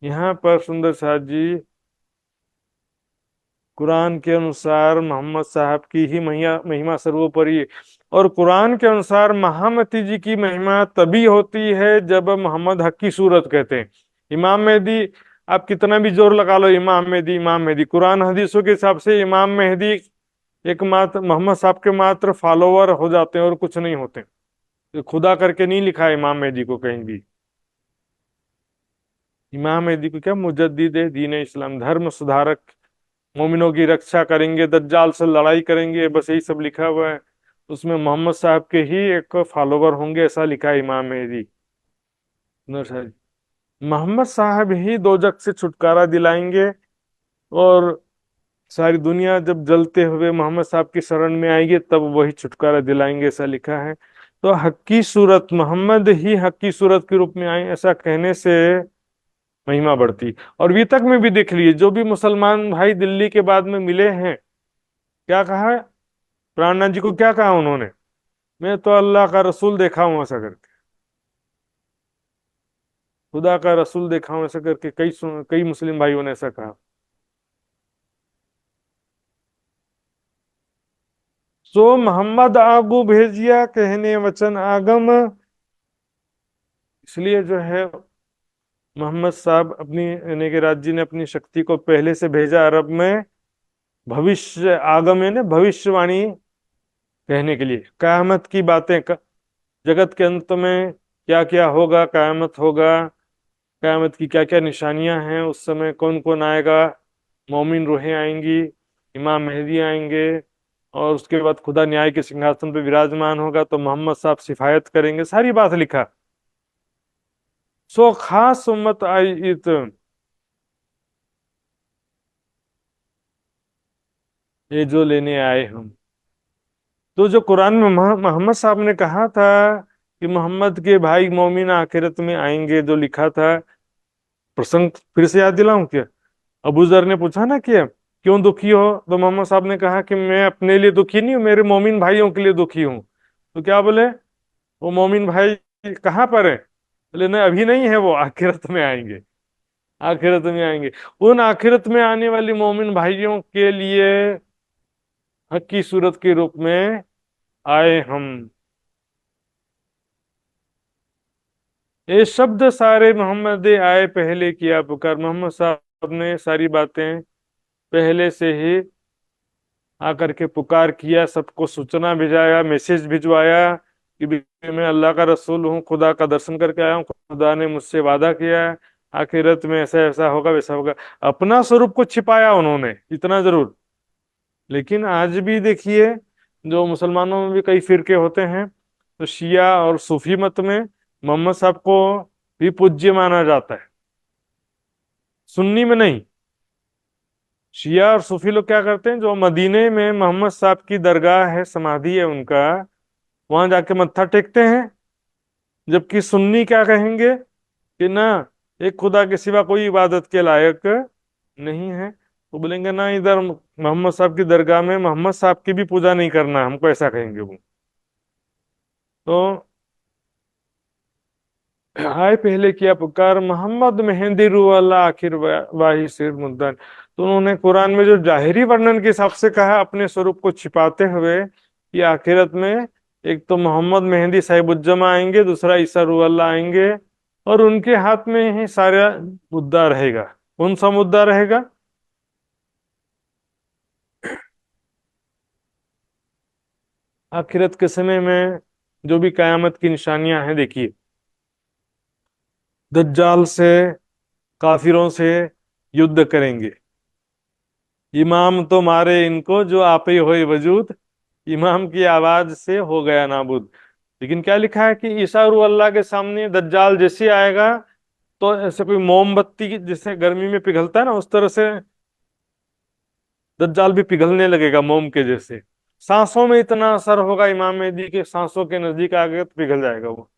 यहाँ पर सुंदर साथ जी कुरान के अनुसार मोहम्मद साहब की ही महिमा सर्वोपरि है। और कुरान के अनुसार महामती जी की महिमा तभी होती है जब मोहम्मद हक की सूरत कहते हैं। इमाम मेहदी, आप कितना भी जोर लगा लो, इमाम मेहदी इमाम मेहदी, कुरान हदीसों के हिसाब से इमाम मेहदी एक मात्र मोहम्मद साहब के मात्र फॉलोवर हो जाते हैं और कुछ नहीं होते। तो खुदा करके नहीं लिखा है इमाम मेहदी को कहीं भी। इमाम मेहदी को क्या, मुजद्दिद दीन इस्लाम, धर्म सुधारक, मोमिनों की रक्षा करेंगे, दज्जाल से लड़ाई करेंगे, बस यही सब लिखा हुआ है। उसमें मोहम्मद साहब के ही एक फॉलोवर होंगे, ऐसा लिखा है इमाम मेहदी। मोहम्मद साहब ही दोजख से छुटकारा दिलाएंगे, और सारी दुनिया जब जलते हुए मोहम्मद साहब की शरण में आएगी तब वही छुटकारा दिलाएंगे, ऐसा लिखा है। तो हक्की सूरत, मोहम्मद ही हक्की सूरत के रूप में आए, ऐसा कहने से महिमा बढ़ती। और वितक में भी देख लिए, जो भी मुसलमान भाई दिल्ली के बाद में मिले हैं, क्या कहा है, प्राणनाथ जी को क्या कहा उन्होंने, मैं तो अल्लाह का रसूल देखा हूं ऐसा करके, खुदा का रसूल देखा हूं ऐसा करके कई कई मुस्लिम भाइयों ने ऐसा कहा। सो मोहम्मद आगू भेजिया कहने वचन आगम। इसलिए जो है मोहम्मद साहब अपनी यानी कि राज्य ने अपनी शक्ति को पहले से भेजा अरब में, भविष्य आगम यानी भविष्यवाणी कहने के लिए, कयामत की बातें जगत के अंत में क्या क्या होगा, कयामत होगा, कयामत की क्या क्या निशानियां हैं, उस समय कौन कौन आएगा, मोमिन रूहें आएंगी, इमाम मेहदी आएंगे, और उसके बाद खुदा न्याय के सिंहासन पे विराजमान होगा, तो मोहम्मद साहब सिफायत करेंगे, सारी बात लिखा। सो खास उम्मत आई इत, ये जो लेने आए हम। तो जो कुरान में मोहम्मद साहब ने कहा था कि मोहम्मद के भाई मोमिन आखिरत में आएंगे, जो लिखा था, प्रसंग फिर से याद दिलाऊं क्या। अबू जर ने पूछा ना कि क्यों दुखी हो? तो मोहम्मद साहब ने कहा कि मैं अपने लिए दुखी नहीं हूँ, मेरे मोमिन भाइयों के लिए दुखी हूँ। तो क्या बोले, वो मोमिन भाई कहाँ पर है? बोले नहीं, अभी नहीं है, वो आखिरत में आएंगे, आखिरत में आएंगे। उन आखिरत में आने वाली मोमिन भाइयों के लिए हक की सूरत के रूप में आए हम। ये शब्द सारे मोहम्मद आए पहले किया पुकार। मोहम्मद साहब ने सारी बातें पहले से ही आकर के पुकार किया, सबको सूचना भिजवाया, मैसेज भिजवाया कि भी मैं अल्लाह का रसूल हूँ, खुदा का दर्शन करके आया हूँ, खुदा ने मुझसे वादा किया है आखिरत में ऐसा ऐसा होगा वैसा होगा। अपना स्वरूप को छिपाया उन्होंने, इतना जरूर। लेकिन आज भी देखिए, जो मुसलमानों में भी कई फिरके होते हैं, तो शिया और सूफी मत में मोहम्मद साहब को भी पूज्य माना जाता है, सुन्नी में नहीं। शिया और सूफी लोग क्या करते हैं, जो मदीने में मोहम्मद साहब की दरगाह है, समाधि है उनका, वहां जाके मत्था टेकते हैं। जबकि सुन्नी क्या कहेंगे कि ना, एक खुदा के सिवा कोई इबादत के लायक नहीं है। तो बोलेंगे ना, इधर मोहम्मद साहब की दरगाह में मोहम्मद साहब की भी पूजा नहीं करना हमको, ऐसा कहेंगे वो। तो हाय पहले किया पुकार, मोहम्मद मेहंदी रू वाला आखिर वाही सिर मुद्दन। तो उन्होंने कुरान में जो जाहिरी वर्णन के हिसाब से कहा, अपने स्वरूप को छिपाते हुए, कि आखिरत में एक तो मोहम्मद मेहंदी साहिबुज्जमा आएंगे, दूसरा ईसा रू अल्लाह आएंगे, और उनके हाथ में ही सारा मुद्दा रहेगा। कौन सा मुद्दा रहेगा? आखिरत के समय में जो भी कयामत की निशानियां हैं, देखिए, दज्जाल से, काफिरों से युद्ध करेंगे। इमाम तो मारे इनको जो आपे होए वजूद, इमाम की आवाज से हो गया नाबूद। लेकिन क्या लिखा है कि ईसा रू अल्लाह के सामने दज्जाल जैसे आएगा, तो ऐसे कोई मोमबत्ती की जैसे गर्मी में पिघलता है ना, उस तरह से दज्जाल भी पिघलने लगेगा, मोम के जैसे। सांसों में इतना असर होगा, इमाम मेहदी के सांसों के नजदीक आ गए तो पिघल जाएगा वो।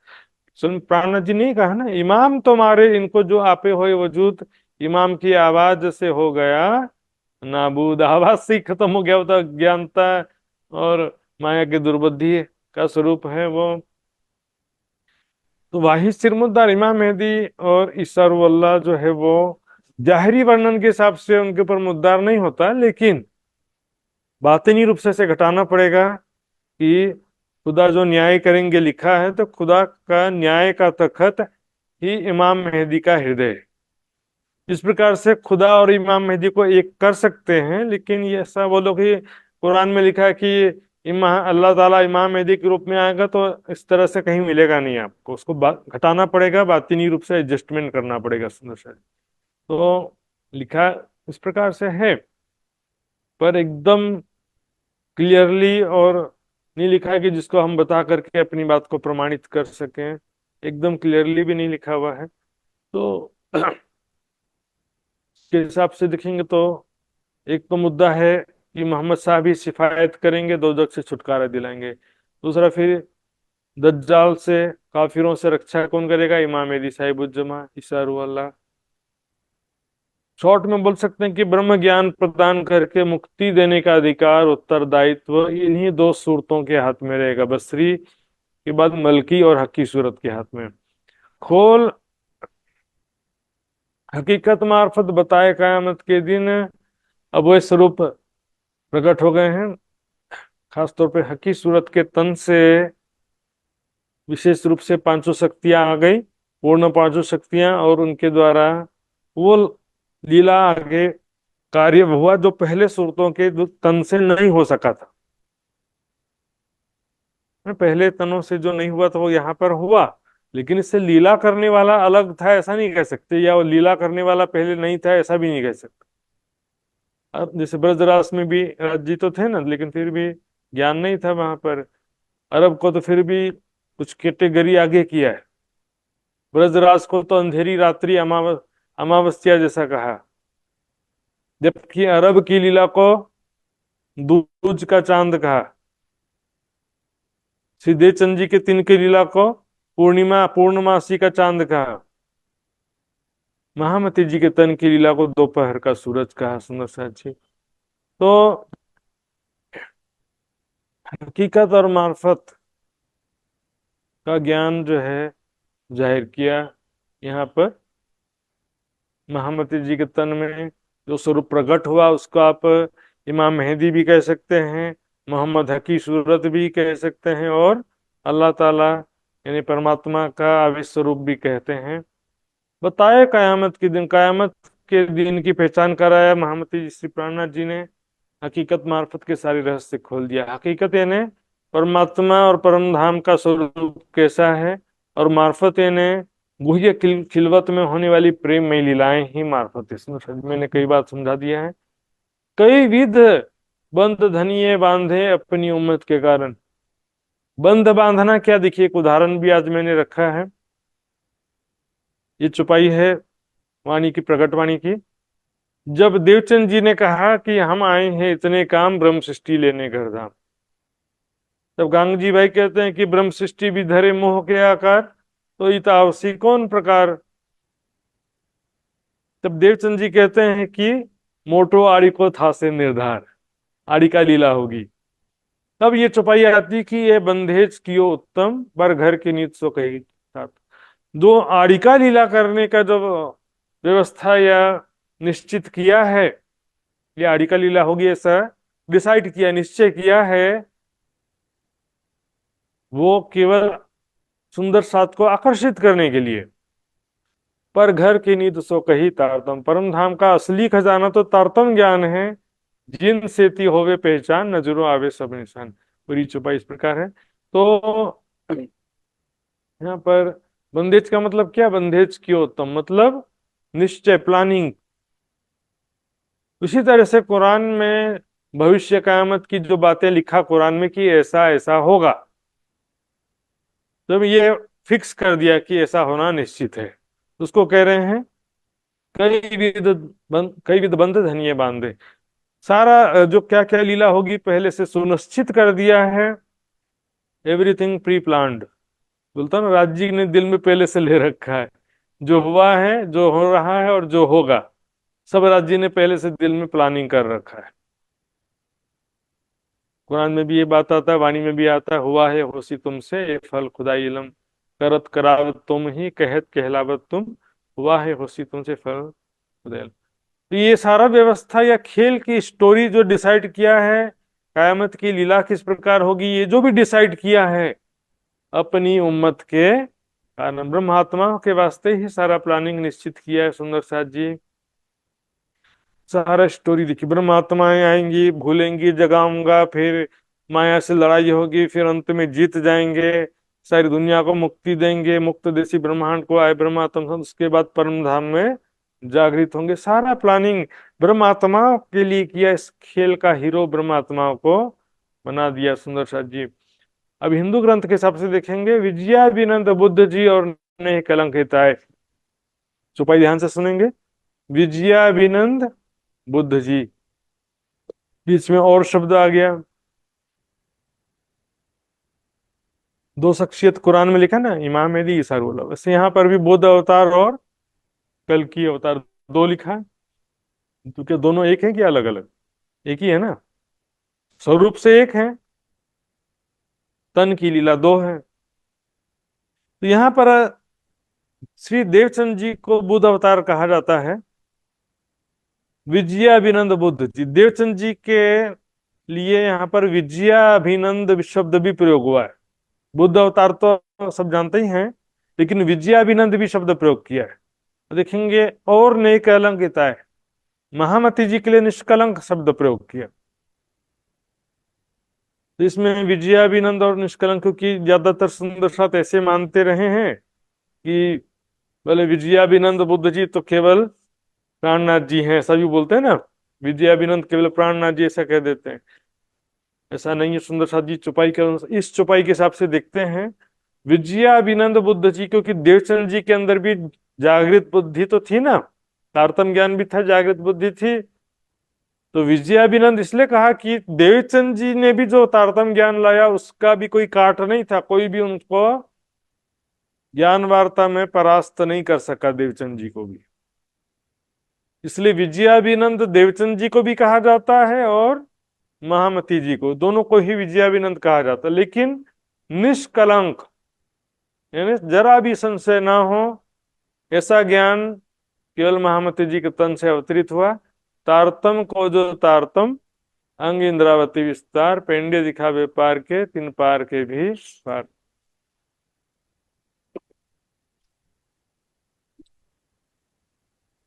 सुन, प्राणनाथ जी नहीं कहा ना, इमाम तुम्हारे इनको जो आपे होए वजूद, इमाम की आवाज से हो गया नाबूद। आवाज से ही खत्म हो गया होता ज्ञानता, और माया की दुर्बुद्धि का स्वरूप है वो। तो वाही सिरमुद्दार इमाम मेहदी और ईसा रू अल्लाह जो है वो जाहिरी वर्णन के हिसाब से उनके ऊपर मुद्दार नहीं होता, लेकिन बातिनी रूप से इसे घटाना पड़ेगा कि खुदा जो न्याय करेंगे लिखा है, तो खुदा का न्याय का तखत ही इमाम मेहदी का हृदय है। इस प्रकार से खुदा और इमाम मेहदी को एक कर सकते हैं, लेकिन ये ऐसा बोलो कि कुरान में लिखा है कि इमाम अल्लाह ताला इमाम मेहदी के रूप में आएगा, तो इस तरह से कहीं मिलेगा नहीं आपको। उसको घटाना पड़ेगा, बातिनी रूप से एडजस्टमेंट करना पड़ेगा सुंदर से। तो लिखा इस प्रकार से है, पर एकदम क्लियरली और नहीं लिखा है कि जिसको हम बता करके अपनी बात को प्रमाणित कर सकें। एकदम क्लियरली भी नहीं लिखा हुआ है। तो के हिसाब से देखेंगे तो एक तो मुद्दा है कि मोहम्मद साहब ही सिफायत करेंगे, दोजख से छुटकारा दिलाएंगे। दूसरा फिर दज्जाल से, काफिरों से रक्षा कौन करेगा? इमाम मेहदी साहिबुज्जमा ईसा रूह अल्लाह। शॉर्ट में बोल सकते हैं कि ब्रह्म ज्ञान प्रदान करके मुक्ति देने का अधिकार, उत्तरदायित्व इन्हीं दो सूरतों के हाथ में रहेगा, बसरी के बाद मलकी और हकी सूरत के हाथ में। खोल हकीकत मार्फत बताए कयामत के दिन अब वह स्वरूप प्रकट हो गए हैं। खासतौर पे हकी सूरत के तन से विशेष रूप से पांचों शक्तियां आ गई, पूर्ण पांचों शक्तियां, और उनके द्वारा वो लीला आगे कार्य हुआ जो पहले सूरतों के तन से नहीं हो सका था। पहले तनों से जो नहीं हुआ था वो यहाँ पर हुआ, लेकिन इससे लीला करने वाला अलग था ऐसा नहीं कह सकते, या वो लीला करने वाला पहले नहीं था ऐसा भी नहीं कह सकते। अब जैसे ब्रजराज में भी राज्य तो थे ना, लेकिन फिर भी ज्ञान नहीं था वहां पर। अरब को तो फिर भी कुछ कैटेगरी आगे किया है। ब्रजराज को तो अंधेरी रात्रि अमावस्या जैसा कहा, जबकि अरब की लीला को दूज का चांद कहा। सीधे चंद जी के तिन की लीला को पूर्णिमा पूर्णमासी का चांद कहा। महामती जी के तन की लीला को दोपहर का सूरज कहा। सुंदर साथ जी, तो हकीकत और मार्फत का ज्ञान जो है जाहिर किया यहाँ पर महामती जी के तन में जो स्वरूप प्रकट हुआ उसको आप इमाम मेहदी भी कह सकते हैं, मोहम्मद हकी सूरत भी कह सकते हैं, और अल्लाह ताला यानी परमात्मा का आविष्ट स्वरूप भी कहते हैं। बताया कयामत के दिन की पहचान कराया महामती जी श्री प्राणनाथ जी ने। हकीकत मार्फत के सारे रहस्य खोल दिया। हकीकत यानी परमात्मा और परम धाम का स्वरूप कैसा है, और मार्फत यानी गुह्य खिलवत में होने वाली प्रेममय लीलाएं ही मार्फत है। इसमें मैंने कई बार समझा दिया है। कई विध बंद धनिये बांधे अपनी उम्मत के कारण। बंद बांधना क्या, देखिए एक उदाहरण भी आज मैंने रखा है। ये चौपाई है वाणी की, प्रकट वाणी की। जब देवचंद जी ने कहा कि हम आए हैं इतने काम ब्रह्म सृष्टि लेने घर धाम, तब गांग जी भाई कहते हैं कि ब्रह्म सृष्टि भी धरे मोह के आकार, तो इतावसी कौन प्रकार। तब देवचंद जी कहते हैं कि मोटो आड़ी को था से निर्धार, आड़ी का लीला होगी। तब ये चौपाई आती कि ये बंधेज कियो उत्तम बर घर की नीत सो कही साथ। दो आड़ी का लीला करने का जो व्यवस्था या निश्चित किया है, ये आड़ी का लीला होगी ऐसा डिसाइड किया, निश्चय किया है, वो केवल सुंदर साथ को आकर्षित करने के लिए। पर घर की नींद सो कही तारतम, परम धाम का असली खजाना तो तारतम ज्ञान है, जिन सेती होवे पहचान नजरों आवे सब निशान। पूरी चौपाई इस प्रकार है। तो यहाँ पर बंदेज का मतलब क्या, बंदेज क्यों उत्तम मतलब निश्चय, प्लानिंग। उसी तरह से कुरान में भविष्य कयामत की जो बातें लिखा कुरान में कि ऐसा ऐसा होगा, जब ये फिक्स कर दिया कि ऐसा होना निश्चित है, उसको कह रहे हैं कई विध बंध धनिये बांधे। सारा जो क्या क्या लीला होगी पहले से सुनिश्चित कर दिया है। एवरीथिंग प्री प्लान्ड, बोलता ना, राज्य ने दिल में पहले से ले रखा है। जो हुआ है, जो हो रहा है और जो होगा, सब राज्य ने पहले से दिल में प्लानिंग कर रखा है। कुरान में भी ये बात आता है, वाणी में भी आता है, हुआ है होसी तुमसे ये फल खुदाई इलम, करत करावत तुम ही कहत कहलावत तुम, हुआ है होसी तुमसे फल खुदाई इलम। तो ये सारा व्यवस्था या खेल की स्टोरी जो डिसाइड किया है, कयामत की लीला किस प्रकार होगी, ये जो भी डिसाइड किया है अपनी उम्मत के कारण, ब्रह्मात्मा के वास्ते ही सारा प्लानिंग निश्चित किया है सुंदर साथ जी। सारा स्टोरी देखिए, ब्रह्मात्माएं आएंगी, भूलेंगी, जगाऊंगा, फिर माया से लड़ाई होगी, फिर अंत में जीत जाएंगे, सारी दुनिया को मुक्ति देंगे, मुक्त देसी ब्रह्मांड को आए ब्रह्मात्मा, उसके बाद परम धाम में जागृत होंगे। सारा प्लानिंग ब्रह्मात्मा के लिए किया। इस खेल का हीरो ब्रह्मात्माओं को बना दिया सुंदर साथ जी। अब हिंदू ग्रंथ के हिसाब से देखेंगे, विजयाभिनंद बुद्ध जी और नए कलंकिताय। चौपाई ध्यान से सुनेंगे, विजयाभिनंद बुद्ध जी, बीच में और शब्द आ गया। दो शख्सियत कुरान में लिखा ना, इमाम मेहदी ईसा रूहुल्लाह, वैसे यहाँ पर भी बुद्ध अवतार और कल की अवतार दो लिखा है। तो क्या दोनों एक है कि अलग अलग? एक ही है ना, स्वरूप से एक है, तन की लीला दो है। तो यहाँ पर श्री देवचंद जी को बुद्ध अवतार कहा जाता है। विजयाभिनंद बुद्ध जी, देवचंद जी के लिए यहाँ पर विजयाभिनंद शब्द भी प्रयोग हुआ है। बुद्ध अवतार तो सब जानते ही हैं, लेकिन विजयाभिनंद भी शब्द प्रयोग किया है। तो देखेंगे, और नई कलंकिता है, महामती जी के लिए निष्कलंक शब्द प्रयोग किया। तो इसमें विजयाभिनंद और निष्कलंक, क्योंकि ज्यादातर सुंदर साथ ऐसे मानते रहे हैं कि बोले विजयाभिनंद बुद्ध जी तो केवल प्राणनाथ जी हैं, सभी बोलते हैं ना, विजयाभिनंद केवल प्राणनाथ जी, ऐसा कह देते हैं। ऐसा नहीं है सुंदर साथ जी। चौपाई के इस चौपाई के हिसाब से देखते हैं, विजयाभिनंद बुद्ध जी, क्योंकि देवचंद जी के अंदर भी जागृत बुद्धि तो थी ना, तारतम ज्ञान भी था, जागृत बुद्धि थी। तो विजयाभिनंद इसलिए कहा कि देवचंद जी ने भी जो तारतम ज्ञान लाया उसका भी कोई काट नहीं था, कोई भी उनको ज्ञान वार्ता में परास्त नहीं कर सका देवचंद जी को भी। इसलिए विजयाभिनंद देवचंद जी को भी कहा जाता है और महामती जी को, दोनों को ही विजयाभिनंद कहा जाता है। लेकिन निष्कलंक यानी जरा भी संशय ना हो ऐसा ज्ञान केवल महामती जी के तन से अवतरित हुआ। तारतम को जो तारतम, अंग इंद्रावती विस्तार, पेंडे दिखा व्यापार के, तीन पार के भी पार।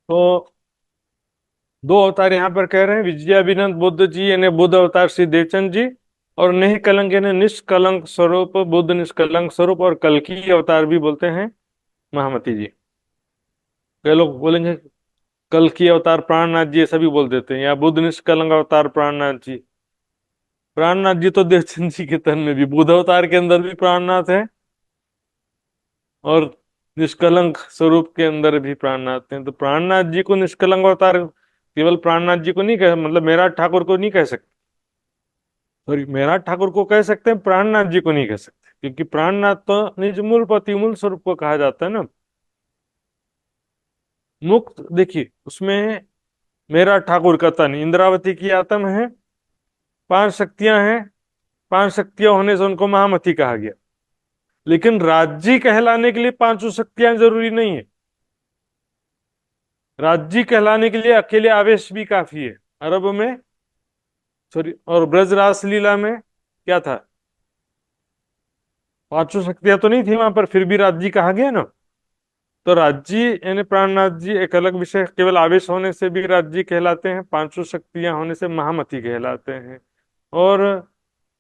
तो दो अवतार यहाँ पर कह रहे हैं, विजयाभिनंद बुद्ध जी यानी बुद्ध अवतार श्री देवचंद जी, और निष्कलंक यानी निष्कलंक स्वरूप बुद्ध निष्कलंक स्वरूप, और कल्कि अवतार भी बोलते हैं महामती जी। कई लोग बोलेंगे कल्कि अवतार प्राणनाथ जी, ऐसा भी बोल देते हैं, या बुद्ध निष्कलंक अवतार प्राणनाथ जी। प्राणनाथ जी तो देवचंद जी के तन में भी, बुद्ध अवतार के अंदर भी प्राणनाथ है और निष्कलंक स्वरूप के अंदर भी प्राणनाथ हैं। तो प्राणनाथ जी को निष्कलंक अवतार केवल प्राणनाथ जी को नहीं कह, मतलब मेराठ ठाकुर को नहीं कह सकते, सॉरी मेराठ ठाकुर को कह सकते हैं, प्राणनाथ जी को नहीं कह सकते, क्योंकि प्राणनाथ तो निज मूल पति मूल स्वरूप को कहा जाता है ना। मुक्त देखिए उसमें मेराठ ठाकुर का तन इंद्रावती की आत्म है, पांच शक्तियां हैं, पांच शक्तियां होने से उनको महामती कहा गया। लेकिन राज्य कहलाने के लिए पांचों शक्तियां जरूरी नहीं है। राज्य कहलाने के लिए अकेले आवेश भी काफी है। अरब में सॉरी और ब्रज रास लीला में क्या था, पांचों शक्तियां तो नहीं थी वहां पर, फिर भी राज्य कहा गया ना। तो राज्य यानी प्राणनाथ जी एक अलग विषय, केवल आवेश होने से भी राज्य कहलाते हैं, पांचों शक्तियां होने से महामती कहलाते हैं। और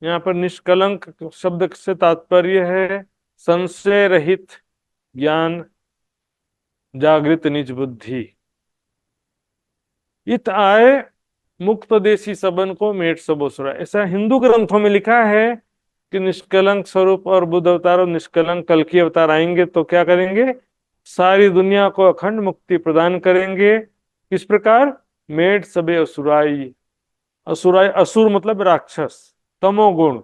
यहाँ पर निष्कलंक शब्द से तात्पर्य है संशय रहित ज्ञान, जागृत निज बुद्धि। इत आए मुक्त देशी सबन को मेट सबोसुरा, ऐसा हिंदू ग्रंथों में लिखा है कि निष्कलंक स्वरूप और बुद्ध अवतार और निष्कलंक कल्कि अवतार आएंगे तो क्या करेंगे, सारी दुनिया को अखंड मुक्ति प्रदान करेंगे। किस प्रकार, मेट सबे असुराई, असुराई असुर मतलब राक्षस, तमोगुण,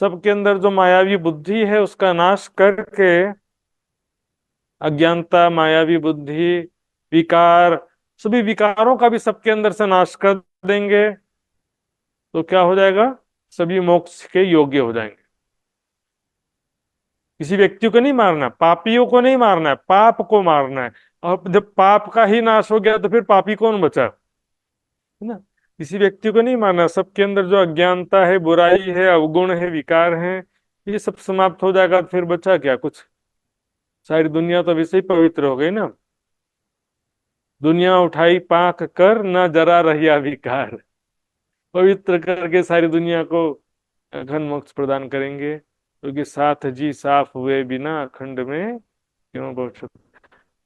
सबके अंदर जो मायावी बुद्धि है उसका नाश करके, अज्ञानता, मायावी बुद्धि, विकार, सभी विकारों का भी सबके अंदर से नाश कर देंगे। तो क्या हो जाएगा, सभी मोक्ष के योग्य हो जाएंगे। किसी व्यक्ति को नहीं मारना, पापियों को नहीं मारना है, पाप को मारना है। और जब पाप का ही नाश हो गया तो फिर पापी कौन बचा, है ना। किसी व्यक्ति को नहीं मारना, सबके अंदर जो अज्ञानता है, बुराई है, अवगुण है, विकार है, ये सब समाप्त हो जाएगा तो फिर बचा क्या कुछ। सारी दुनिया तो वैसे ही पवित्र हो गई ना। दुनिया उठाई पाक कर, न जरा रहिया विकार, पवित्र करके सारी दुनिया को अखंड मोक्ष प्रदान करेंगे। क्योंकि साथ जी साफ हुए बिना अखंड में क्यों बख्श।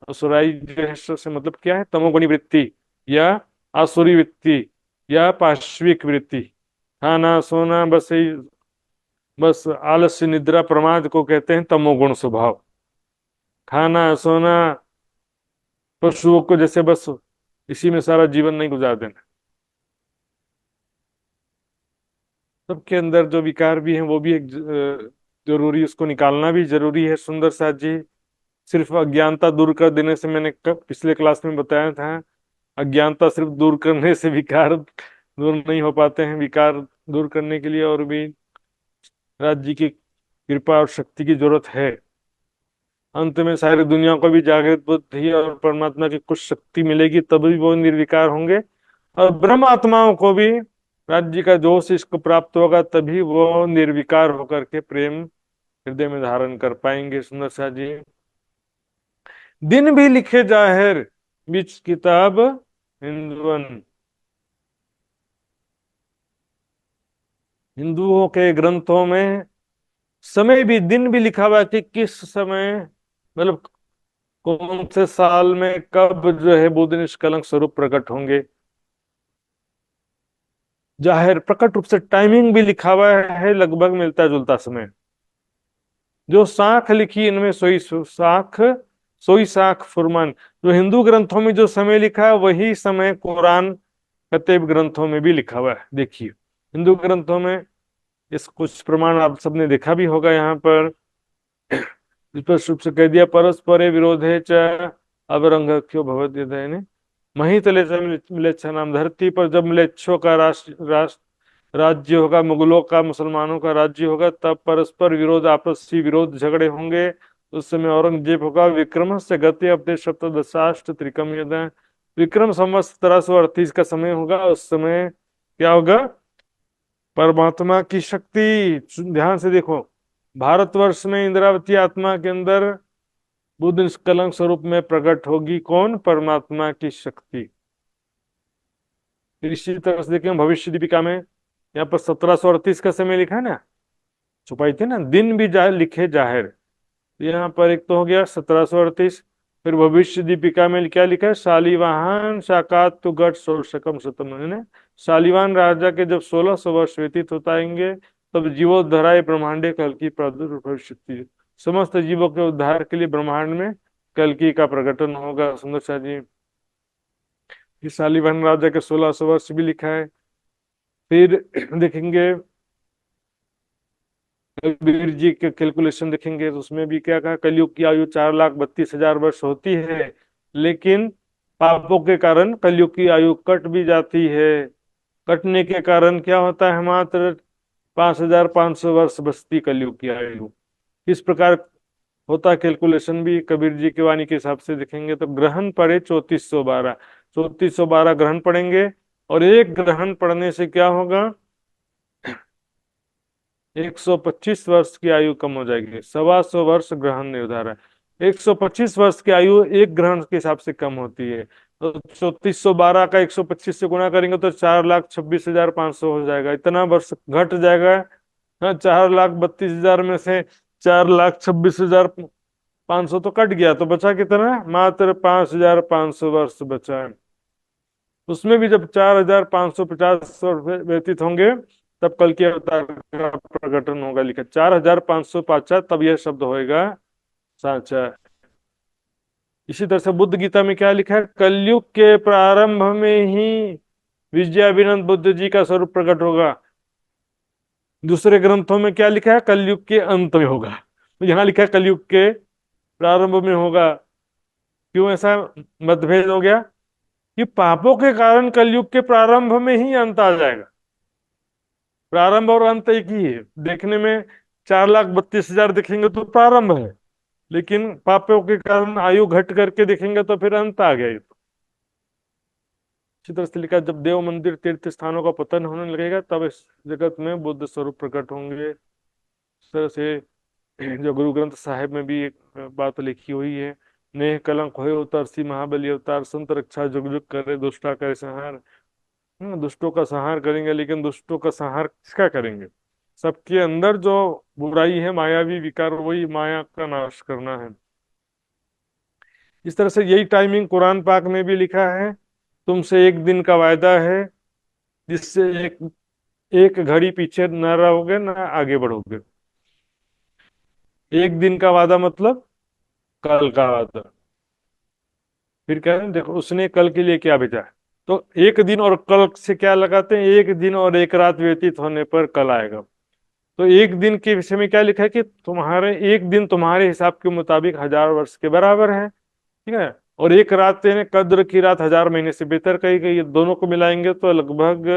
असुराई जो है से मतलब क्या है, तमोगुणी वृत्ति या आसुरी वृत्ति या पाश्विक वृत्ति, खाना सोना बस आलस्य निद्रा प्रमाद को कहते हैं तमोगुण स्वभाव। खाना सोना पशुओं को जैसे बस इसी में सारा जीवन नहीं गुजार देना। सबके अंदर जो विकार भी हैं वो भी एक जरूरी, उसको निकालना भी जरूरी है। सुंदर साथ जी सिर्फ अज्ञानता दूर कर देने से, मैंने पिछले क्लास में बताया था, अज्ञानता सिर्फ दूर करने से विकार दूर नहीं हो पाते हैं। विकार दूर करने के लिए और भी राज्य की कृपा और शक्ति की जरूरत है। अंत में सारी दुनिया को भी जागृत बुद्धि और परमात्मा की कुछ शक्ति मिलेगी, तभी वो निर्विकार होंगे। और ब्रह्म आत्माओं को भी राज्य का जोश इश्क प्राप्त होगा, तभी वो निर्विकार होकर के प्रेम हृदय में धारण कर पाएंगे। सुंदर सा जी, दिन भी लिखे जाहिर बीच किताब हिंदुअन, हिंदुओं के ग्रंथों में समय भी, दिन भी लिखा हुआ है कि किस समय, मतलब कौन से साल में कब जो है बुद्ध निष्कलंक स्वरूप प्रकट होंगे। जाहिर प्रकट रूप से टाइमिंग भी लिखा हुआ है, लगभग मिलता जुलता समय। जो साख लिखी इनमें सोई साख फुरमान, जो हिंदू ग्रंथों में जो समय लिखा है वही समय कुरान कतेब ग्रंथों में भी लिखा हुआ है। देखिए हिंदू ग्रंथों में इस कुछ प्रमाण आप सबने देखा भी होगा। यहाँ पर स्पष्ट रूप से कह दिया, परस्परे विरोधे च अवरंग क्यों भवत्यदयने, मही तले से मिलेच्छा नाम, धरती पर जब मिलेच्छों का राष्ट्र राज्य होगा, मुगलों का मुसलमानों का राज्य होगा, तब परस्पर विरोध, आपसी विरोध झगड़े होंगे। उस समय औरंगजेब होगा। विक्रम से गति अपने सप्तदशाष्ट त्रिकम यदा, विक्रम संवत 1738 का समय होगा। उस समय क्या होगा? परमात्मा की शक्ति, ध्यान से देखो, भारतवर्ष में इंद्रावती आत्मा के अंदर बुद्ध निष्कलंक स्वरूप में प्रकट होगी। कौन? परमात्मा की शक्ति। फिर इसी तरह से देखें भविष्य दीपिका में, यहाँ पर 1738 का समय लिखा है ना, छुपाई थी ना, दिन भी जाहिर लिखे जाहिर। तो यहाँ पर एक तो हो गया 1738। फिर भविष्य दीपिका में क्या लिखा है? शालिवाहन शाकात तु गट शोषकम शतम, ने शालिवान राजा के जब 1600 वर्ष व्यतीत होता आएंगे, तब जीवोद्धाराय ब्रह्मांडे कल्कि प्रादुर्भविष्यति, समस्त जीवों के उद्धार के लिए ब्रह्मांड में कल्कि का प्रकटन होगा। सुंदर शाह जी, ये शालिवाहन राजा के 1600 वर्ष भी लिखा है। फिर देखेंगे कबीर जी के कैलकुलेशन देखेंगे तो उसमें भी क्या कहा? कलयुग की आयु 4,32,000 वर्ष होती है, लेकिन पापों के कारण कलयुग की आयु कट भी जाती है। कटने के कारण क्या होता है? मात्र 5,500 वर्ष बचती कलयुग की आयु। इस प्रकार होता कैलकुलेशन भी कबीर जी की वाणी के हिसाब से देखेंगे तो ग्रहण पड़े 3412, 3412 ग्रहण पड़ेंगे। और एक ग्रहण पड़ने से क्या होगा? 125 वर्ष की आयु कम हो जाएगी। 125 वर्ष ग्रहण निर्धार है। 125 वर्ष की आयु एक ग्रहण के हिसाब से कम होती है। तो 3412 का 125 से गुणा करेंगे तो 4,26,500 हो जाएगा। इतना वर्ष घट जाएगा। हाँ, 4,32,000 में से 4,26,500 तो कट गया, तो बचा कितना? मात्र 5,500 वर्ष बचा है। उसमें भी जब 4,550 वर्ष व्यतीत होंगे तब कल के अवतार का प्रकटन होगा। लिखा 4,550, तब यह शब्द होएगा साचा। इसी तरह से बुद्ध गीता में क्या लिखा है? कलयुग के प्रारंभ में ही विद्याविनंद बुद्ध जी का स्वरूप प्रकट होगा। दूसरे ग्रंथों में क्या लिखा है? कलयुग के अंत में होगा। तो यहाँ लिखा है कलयुग के प्रारंभ में होगा। क्यों ऐसा मतभेद हो गया? कि पापों के कारण कलयुग के प्रारंभ में ही अंत आ जाएगा। प्रारंभ और अंत एक ही है। देखने में 4,32,000 दिखेंगे तो प्रारंभ है, लेकिन पापों के कारण आयु घट करके देखेंगे तो फिर अंत आ गया। इसी तरह से लिखा, जब देव मंदिर तीर्थ स्थानों का पतन होने लगेगा तब इस जगत में बुद्ध स्वरूप प्रकट होंगे। इस तरह से जो गुरु ग्रंथ साहिब में भी एक बात लिखी हुई है, नेह कलंक होए उतर सी महाबली अवतार, संत रक्षा जुग जुग करे दुष्टा करे संहार। दुष्टों का संहार करेंगे, लेकिन दुष्टों का संहार किसका करेंगे? सबके अंदर जो बुराई है, मायावी विकार, वही माया का नाश करना है। इस तरह से यही टाइमिंग कुरान पाक में भी लिखा है, तुमसे एक दिन का वायदा है जिससे एक एक घड़ी पीछे न रहोगे न आगे बढ़ोगे। एक दिन का वादा मतलब कल का वादा। फिर कह रहे हैं देखो उसने कल के लिए क्या भेजा है। तो एक दिन और कल से क्या लगाते हैं? एक दिन और एक रात व्यतीत होने पर कल आएगा। तो एक दिन के विषय में क्या लिखा है? कि तुम्हारे एक दिन तुम्हारे हिसाब के मुताबिक 1,000 वर्ष के बराबर है। ठीक है। और एक रात यानी कद्र की रात 1,000 महीने से बेहतर कही गई। ये दोनों को मिलाएंगे तो लगभग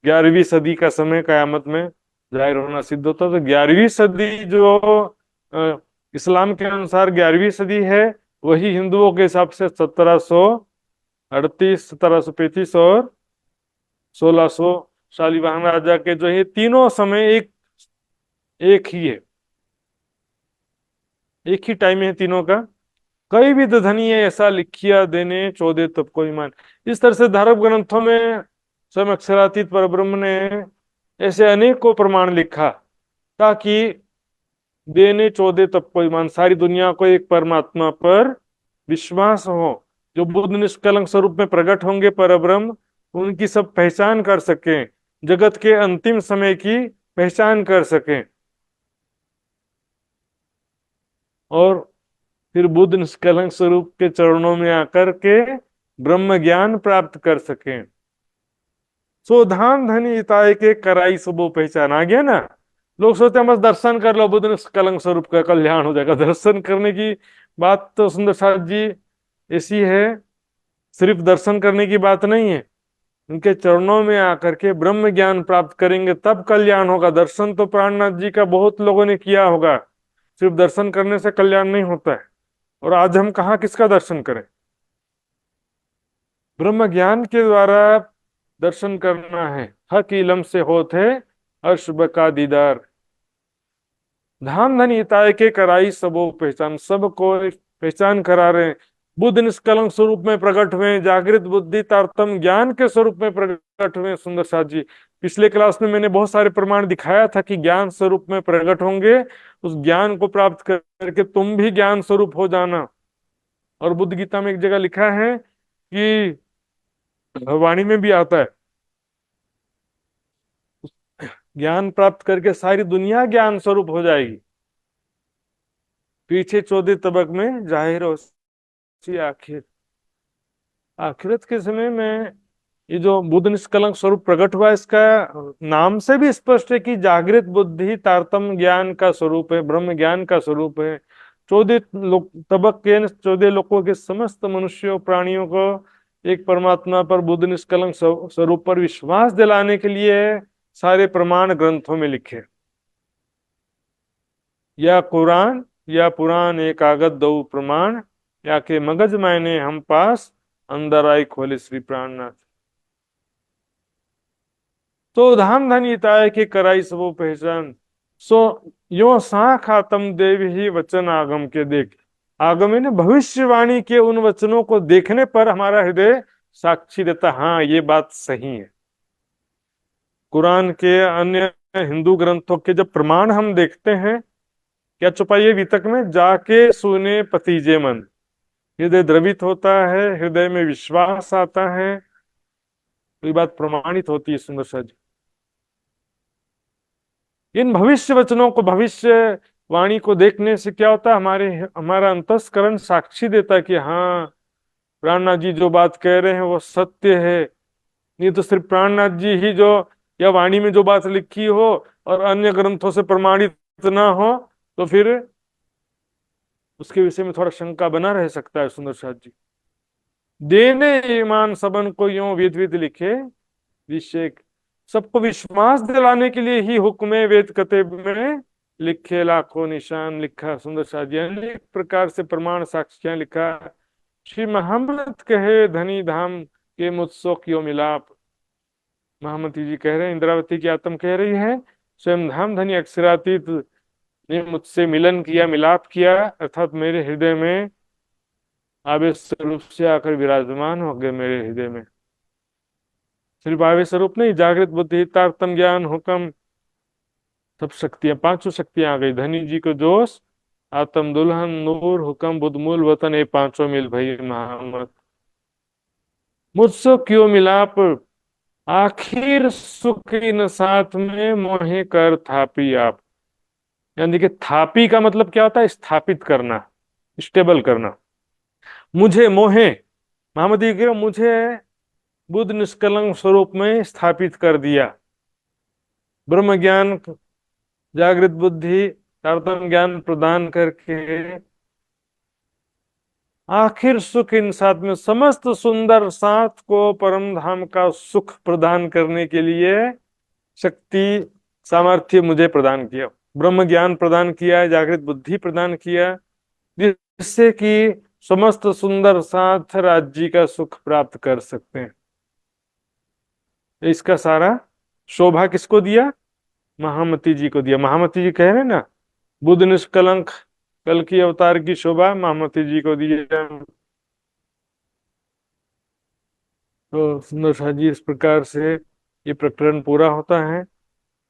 11वीं सदी का समय कयामत में जाहिर होना सिद्ध होता है। तो 11वीं सदी जो इस्लाम के अनुसार 11वीं सदी है, वही हिंदुओं के हिसाब से 1738, 1735 और 1600 शालिवाहन राजा के जो है, तीनों समय एक ही है, एक ही टाइम है तीनों का। कई भी धनी है ऐसा लिखिया देने चौदह तब कोई मान। इस तरह से धार्मिक ग्रंथों में स्वयं अक्षरातीत परब्रह्म ने ऐसे अनेकों प्रमाण लिखा ताकि देने चौदह तब कोई मान, सारी दुनिया को एक परमात्मा पर विश्वास हो। जो बुद्ध निष्कलंक स्वरूप में प्रकट होंगे परब्रह्म, उनकी सब पहचान कर सकें, जगत के अंतिम समय की पहचान कर सकें, और फिर बुद्ध निष्कलंक स्वरूप के चरणों में आकर के ब्रह्म ज्ञान प्राप्त कर सकें। सो धान धनी इताए के कराई सबो पहचान। आ गया ना? लोग सोचते हैं बस दर्शन कर लो बुद्ध निष्कलंक स्वरूप का कल्याण हो जाएगा। दर्शन करने की बात तो सुंदर साथ जी ऐसी है सिर्फ दर्शन करने की बात नहीं है, उनके चरणों में आकर के ब्रह्म ज्ञान प्राप्त करेंगे तब कल्याण होगा। दर्शन तो प्राणनाथ जी का बहुत लोगों ने किया होगा, सिर्फ दर्शन करने से कल्याण नहीं होता है। और आज हम कहाँ किसका दर्शन करें? ब्रह्म ज्ञान के द्वारा दर्शन करना है। हक इलम से होते अर्श का दीदार, धाम धन हिताय के कराई सबो पहचान, सबको पहचान करा रहे हैं। बुद्ध निष्कलंक स्वरूप में प्रकट हुए, जागृत बुद्धि तारतम ज्ञान के स्वरूप में प्रकट हुए सुंदर साथ जी। पिछले क्लास में मैंने बहुत सारे प्रमाण दिखाया था कि ज्ञान स्वरूप में प्रकट होंगे, उस ज्ञान को प्राप्त करके तुम भी ज्ञान स्वरूप हो जाना। और बुद्ध गीता में एक जगह लिखा है कि वाणी में भी आता है, ज्ञान प्राप्त करके सारी दुनिया ज्ञान स्वरूप हो जाएगी। पीछे 14 तबक में जाहिर हो सी आखिर, आखिरत के समय में ये जो बुद्ध निष्कलंक स्वरूप प्रकट हुआ, इसका नाम से भी स्पष्ट है कि जागृत बुद्धि तारतम ज्ञान का स्वरूप है, ब्रह्म ज्ञान का स्वरूप है। 14 तबक के 14 लोकों के समस्त मनुष्यों प्राणियों को एक परमात्मा पर बुद्ध निष्कलंक स्वरूप पर विश्वास दिलाने के लिए सारे प्रमाण ग्रंथों में लिखे। या कुरान या पुराण एक कागज दऊ प्रमाण, या के मगज मैंने हम पास अंदर आई खोले श्री प्राणनाथ। तो धाम धनिताय के कराई सबो पहचान, सो यो साख आतम देव ही वचन आगम के देख। आगम ने भविष्यवाणी के उन वचनों को देखने पर हमारा हृदय साक्षी देता, हाँ ये बात सही है। कुरान के अन्य हिंदू ग्रंथों के जब प्रमाण हम देखते हैं, क्या छुपाइए वितक में, जाके सुने पतीजे मन, हृदय द्रवित होता है, हृदय में विश्वास आता है, तो ये बात प्रमाणित होती है सुंदर सा जी। इन भविष्य वचनों को, भविष्य वाणी को देखने से क्या होता है, हमारा अंतस्करण साक्षी देता है कि हाँ प्राणनाथ जी जो बात कह रहे हैं वो सत्य है। नहीं तो सिर्फ प्राणनाथ जी ही जो या वाणी में जो बात लिखी हो और अन्य ग्रंथों से प्रमाणित ना हो, तो फिर उसके विषय में थोड़ा शंका बना रह सकता है सुंदर साथ जी। देने ईमान सबन को यूं वेद वेद लिखे विषय, सबको विश्वास दिलाने के लिए ही हुक्म वेद कतेब में लिखे लाखों निशान लिखा सुंदर साथ जी। अनेक प्रकार से प्रमाण साक्ष्यां लिखा। श्री महामत कहे धनी धाम के मुझसो क्यों मिलाप, महामती जी कह रहे हैं, इंद्रावती की आत्म कह रही है, स्वयं धाम धनी अक्षरातीत ने मुझसे मिलन किया, मिलाप किया, अर्थात मेरे हृदय में आवेश स्वरूप से आकर विराजमान हो गए मेरे हृदय में। सिर्फ आवेश स्वरूप नहीं, जागृत बुद्धि तारतम ज्ञान हुक्म, सब शक्तियां, पांचों शक्तियां आ गई। धनी जी को जोश, आत्म दुल्हन नूर हुक्म बुद्ध मूल वतन, ये पांचों मिल भई महामत। मुझसे क्यों मिलाप, आखिर सुख इन साथ में मोहे कर थापी आप। यानी कि थापी का मतलब क्या होता है, स्थापित करना, स्टेबल करना। मुझे मोहे, महामती के मुझे बुद्ध निष्कलंक स्वरूप में स्थापित कर दिया। ब्रह्म ज्ञान, जागृत बुद्धि, तारतम्य ज्ञान प्रदान करके आखिर सुख इन साथ में, समस्त सुंदर साथ को परम धाम का सुख प्रदान करने के लिए शक्ति सामर्थ्य मुझे प्रदान किया, ब्रह्म ज्ञान प्रदान किया है, जागृत बुद्धि प्रदान किया, जिससे कि समस्त सुंदर साथ राज्य का सुख प्राप्त कर सकते हैं। इसका सारा शोभा किसको दिया, महामती जी को दिया। महामती जी कह रहे हैं ना, बुद्ध निष्कलंक कल की अवतार की शोभा महामती जी को दिया। तो सुंदर शाह जी, इस प्रकार से ये प्रकरण पूरा होता है।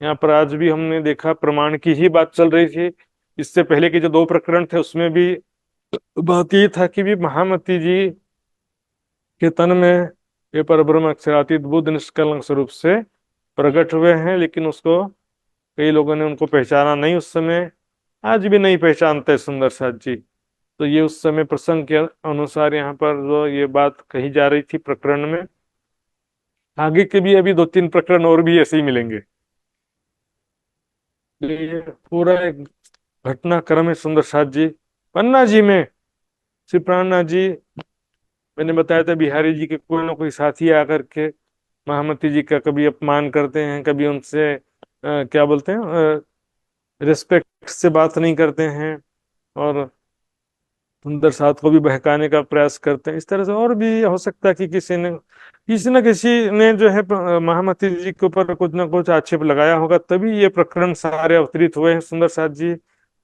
यहाँ पर आज भी हमने देखा प्रमाण की ही बात चल रही थी। इससे पहले के जो 2 प्रकरण थे उसमें भी बात ये था कि भी महामती जी के तन में ये परब्रह्म अक्षरातीत बुद्ध निष्कलंक स्वरूप से प्रकट हुए हैं, लेकिन उसको कई लोगों ने उनको पहचाना नहीं उस समय, आज भी नहीं पहचानते सुंदर साथ जी। तो ये उस समय प्रसंग के अनुसार यहाँ पर जो ये बात कही जा रही थी प्रकरण में, आगे के भी अभी 2-3 प्रकरण और भी ऐसे ही मिलेंगे। ये पूरा एक घटनाक्रम है सुंदर साथ जी। पन्ना जी में श्री प्राणनाथ जी मैंने बताया था बिहारी जी के कोई ना कोई साथी आकर के महामती जी का कभी अपमान करते हैं, कभी उनसे क्या बोलते हैं, रिस्पेक्ट से बात नहीं करते हैं, और सुंदर साथ को भी बहकाने का प्रयास करते हैं। इस तरह से और भी हो सकता है कि किसी न किसी ने जो है महामती जी के ऊपर कुछ ना कुछ आक्षेप लगाया होगा, तभी ये प्रकरण सारे अवतरित हुए हैं सुंदर साथ जी।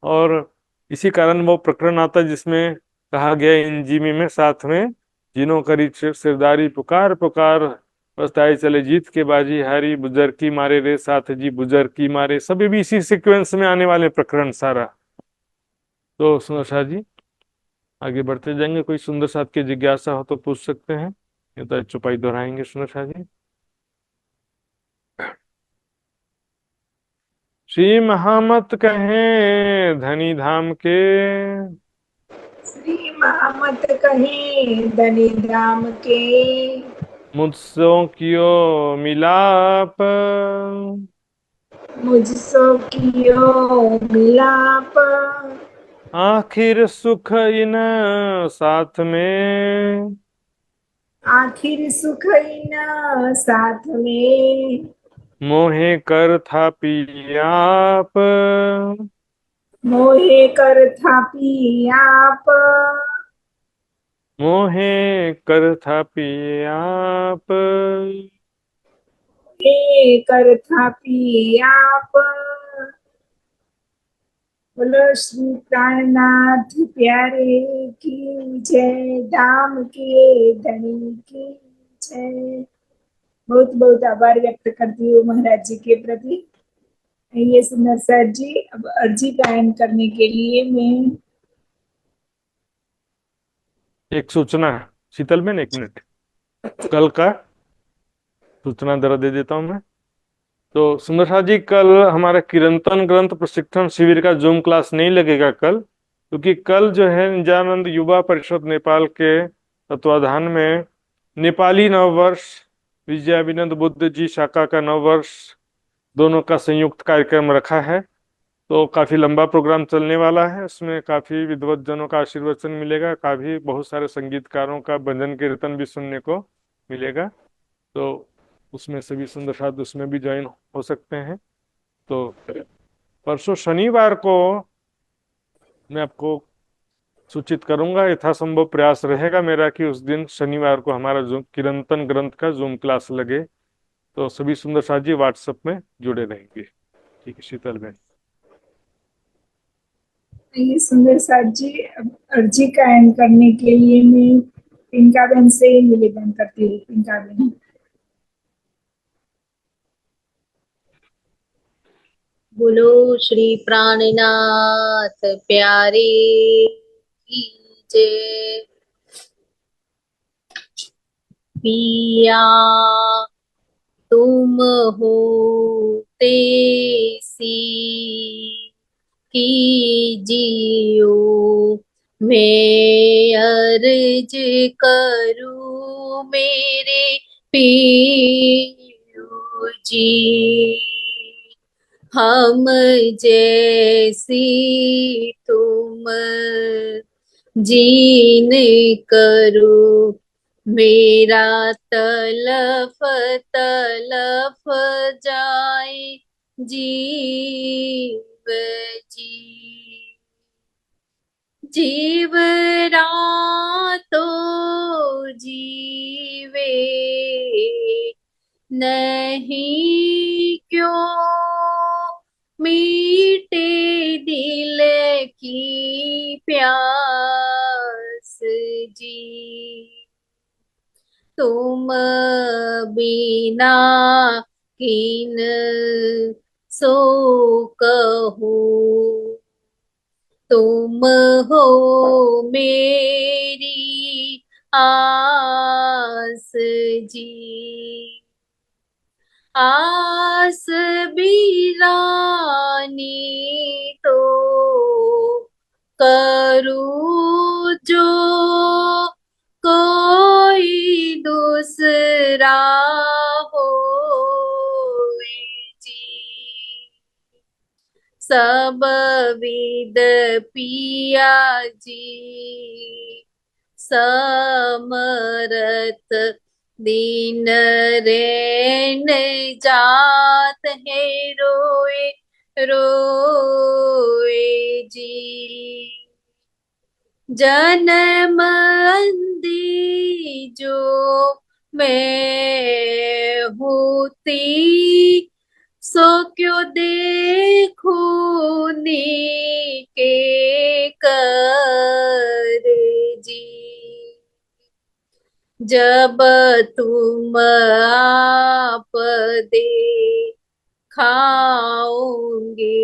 और इसी कारण वो प्रकरण आता है जिसमें कहा गया इन जिमी में साथ में जिनो करी सिरदारी पुकार पुकार, बताई चले जीत के बाजी हारी बुजर की मारे रे साथ जी बुजर की मारे। सभी भी इसी सीक्वेंस में आने वाले प्रकरण सारा। तो सुंदर साथ जी आगे बढ़ते जाएंगे, कोई सुंदर साथ की जिज्ञासा हो तो पूछ सकते हैं, ये तो चुपाई दोहराएंगे सुंदर साथ जी। श्री महामत कहें धनी धाम के, श्री महामत कहे धनी धाम के, मुझसो कियो मिलाप, मुझसो कियो मिलाप, आखिर सुख इन साथ में, आखिर सुख इन साथ में, मोहे कर था पियाप, मोहे कर थापी आप, मोहे कर था पियाप। मोहे कर थापी आप। बोलो श्री प्राणनाथ प्यारे की जय, धाम के धनी की जय। बहुत बहुत आभार व्यक्त करती हूँ महाराज जी के प्रति। ये सुंदर सर जी अब अर्जी गायन करने के लिए मैं एक सूचना है शीतल बेन, एक मिनट, कल का सूचना जरा दे देता हूं मैं। तो सुंदर साथ जी कल हमारा किरंतन ग्रंथ प्रशिक्षण शिविर का जूम क्लास नहीं लगेगा कल, क्योंकि कल जो है नित्यानंद युवा परिषद नेपाल के तत्वाधान में नेपाली नववर्ष, विजयाविनंद बुद्ध जी शाखा का नववर्ष, दोनों का संयुक्त कार्यक्रम रखा है। तो काफी लंबा प्रोग्राम चलने वाला है, उसमें काफी विद्वत जनों का आशीर्वचन मिलेगा, काफी बहुत सारे संगीतकारों का भजन कीर्तन भी सुनने को मिलेगा। तो उसमें सभी सुंदर साथ उसमें भी ज्वाइन हो सकते हैं। तो परसों शनिवार को मैं आपको सूचित करूंगा, यथासंभव प्रयास रहेगा मेरा कि उस दिन शनिवार को हमारा जूम किरंतन ग्रंथ का जूम क्लास लगे। तो सभी सुंदर साथ जी व्हाट्सएप में जुड़े रहेंगे। ठीक है शीतल बहन। ये सुंदर सर जी अब अर्जी गायन करने के लिए मैं पिंका बहन से निवेदन करती हूँ। पिंका बहन बोलो श्री प्राणनाथ प्यारे की जय। पिया तुम हो तेसी की जियो, मैं अर्ज करूं मेरे पियो जी। हम जैसी तुम जीन करो, मेरा तलफ तलफ जाए जीव जी। जीव रातो जीवे नहीं क्यों, मीटे दिल की प्यास जी। तुम बिना किन सो कहो, तुम हो मेरी आस जी। आस बिरानी तो करूँ जो कोई दूसरा हो जी। सब विद पिया जी समझाए, भगत दीन रैन जात है रोए रोए जी। जन्म अंधी जो मैं होती सो क्यों देखूनी के कर जी। जब तुम आप दे खाऊंगी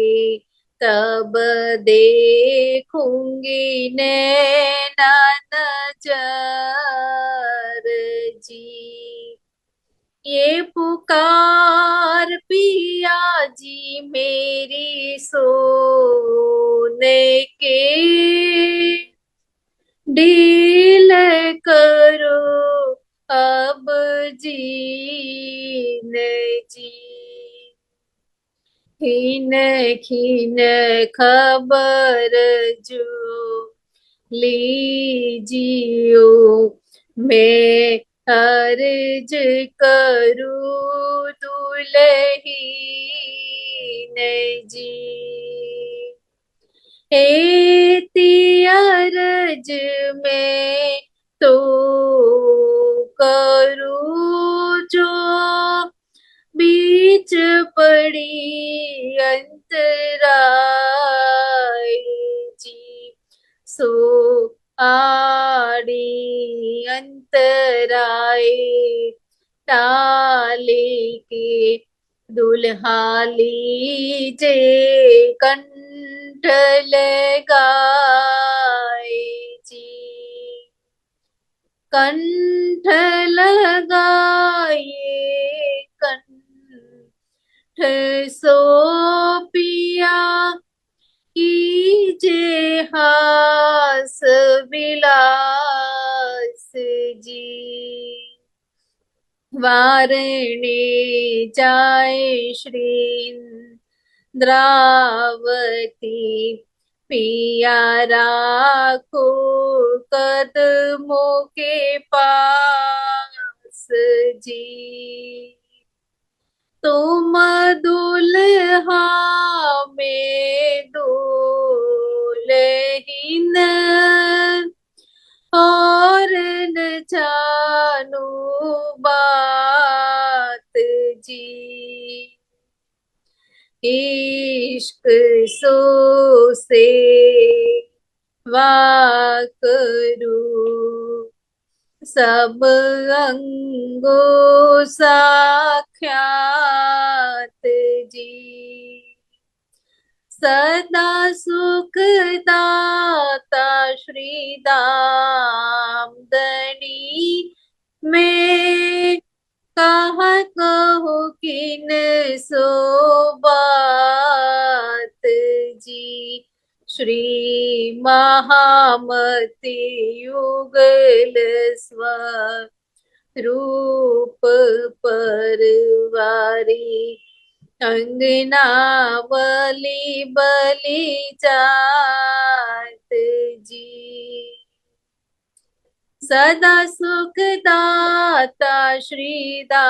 तब देखूंगी नैना नजर जी। ये पुकार पिया जी मेरी सोने के ढील करो अब जीने जी। खीन खीन खबर जो लीजियो मैं अर्ज करूँ दुल्हीन जी। एती अर्ज में तो करूँ जो बीच पड़ी अंतराय जी। सो आड़ी अंतराय टाले के दुल्हा लीजे कंठ लगाए जी। कंठ लगाए कंठ सो पिया कीजे हास विलास जी। वारणे जाए श्री इंद्रावती पिया राखो कदमों के पास जी। तुम दुल्हा में दुल्हीन और न जानू बात जी। इश्क सो से वाकरू सब अंगों साख्यात जी। सदा सुख दाता श्री दामदनी में कहा कहो किन सो बात जी। श्री महामति युगल स्वरूप परवारी अंगना बलि बलि जात जी। सदा सुख दाता श्री दामदनी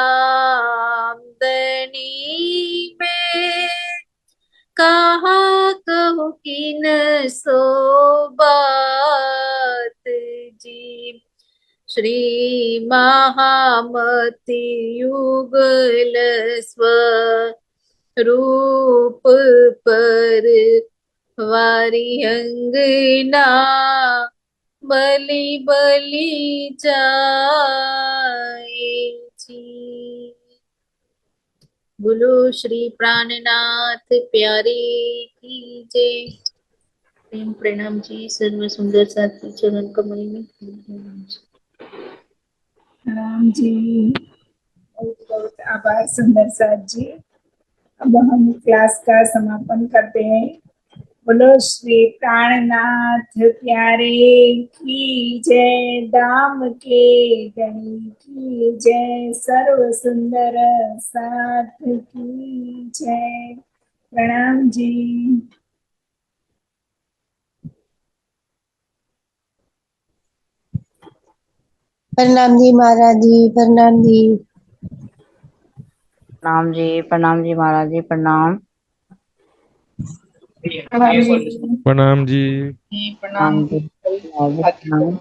में कहा कहो किन सो बात जी। श्री महामति युगल स्वरूप पर वारी अंगना बलि बलि जाए जी। बोलो श्री प्राणनाथ प्यारे की जय। प्रेम प्रणाम जी। सर्व सुंदर साथी चरण कमल में राम जी, बहुत बहुत आभार सुंदर साथ जी। अब हम क्लास का समापन करते हैं। बोलो श्री प्राणनाथ प्यारे की जय, दाम के गणी की जय, सर्व सुंदर साथ की जय। प्रणाम जी। प्रणाम जी महाराज जी, प्रणाम जी। प्रणाम जी महाराज जी, प्रणाम। प्रणाम जी। प्रणाम जी महाराज जी, प्रणाम।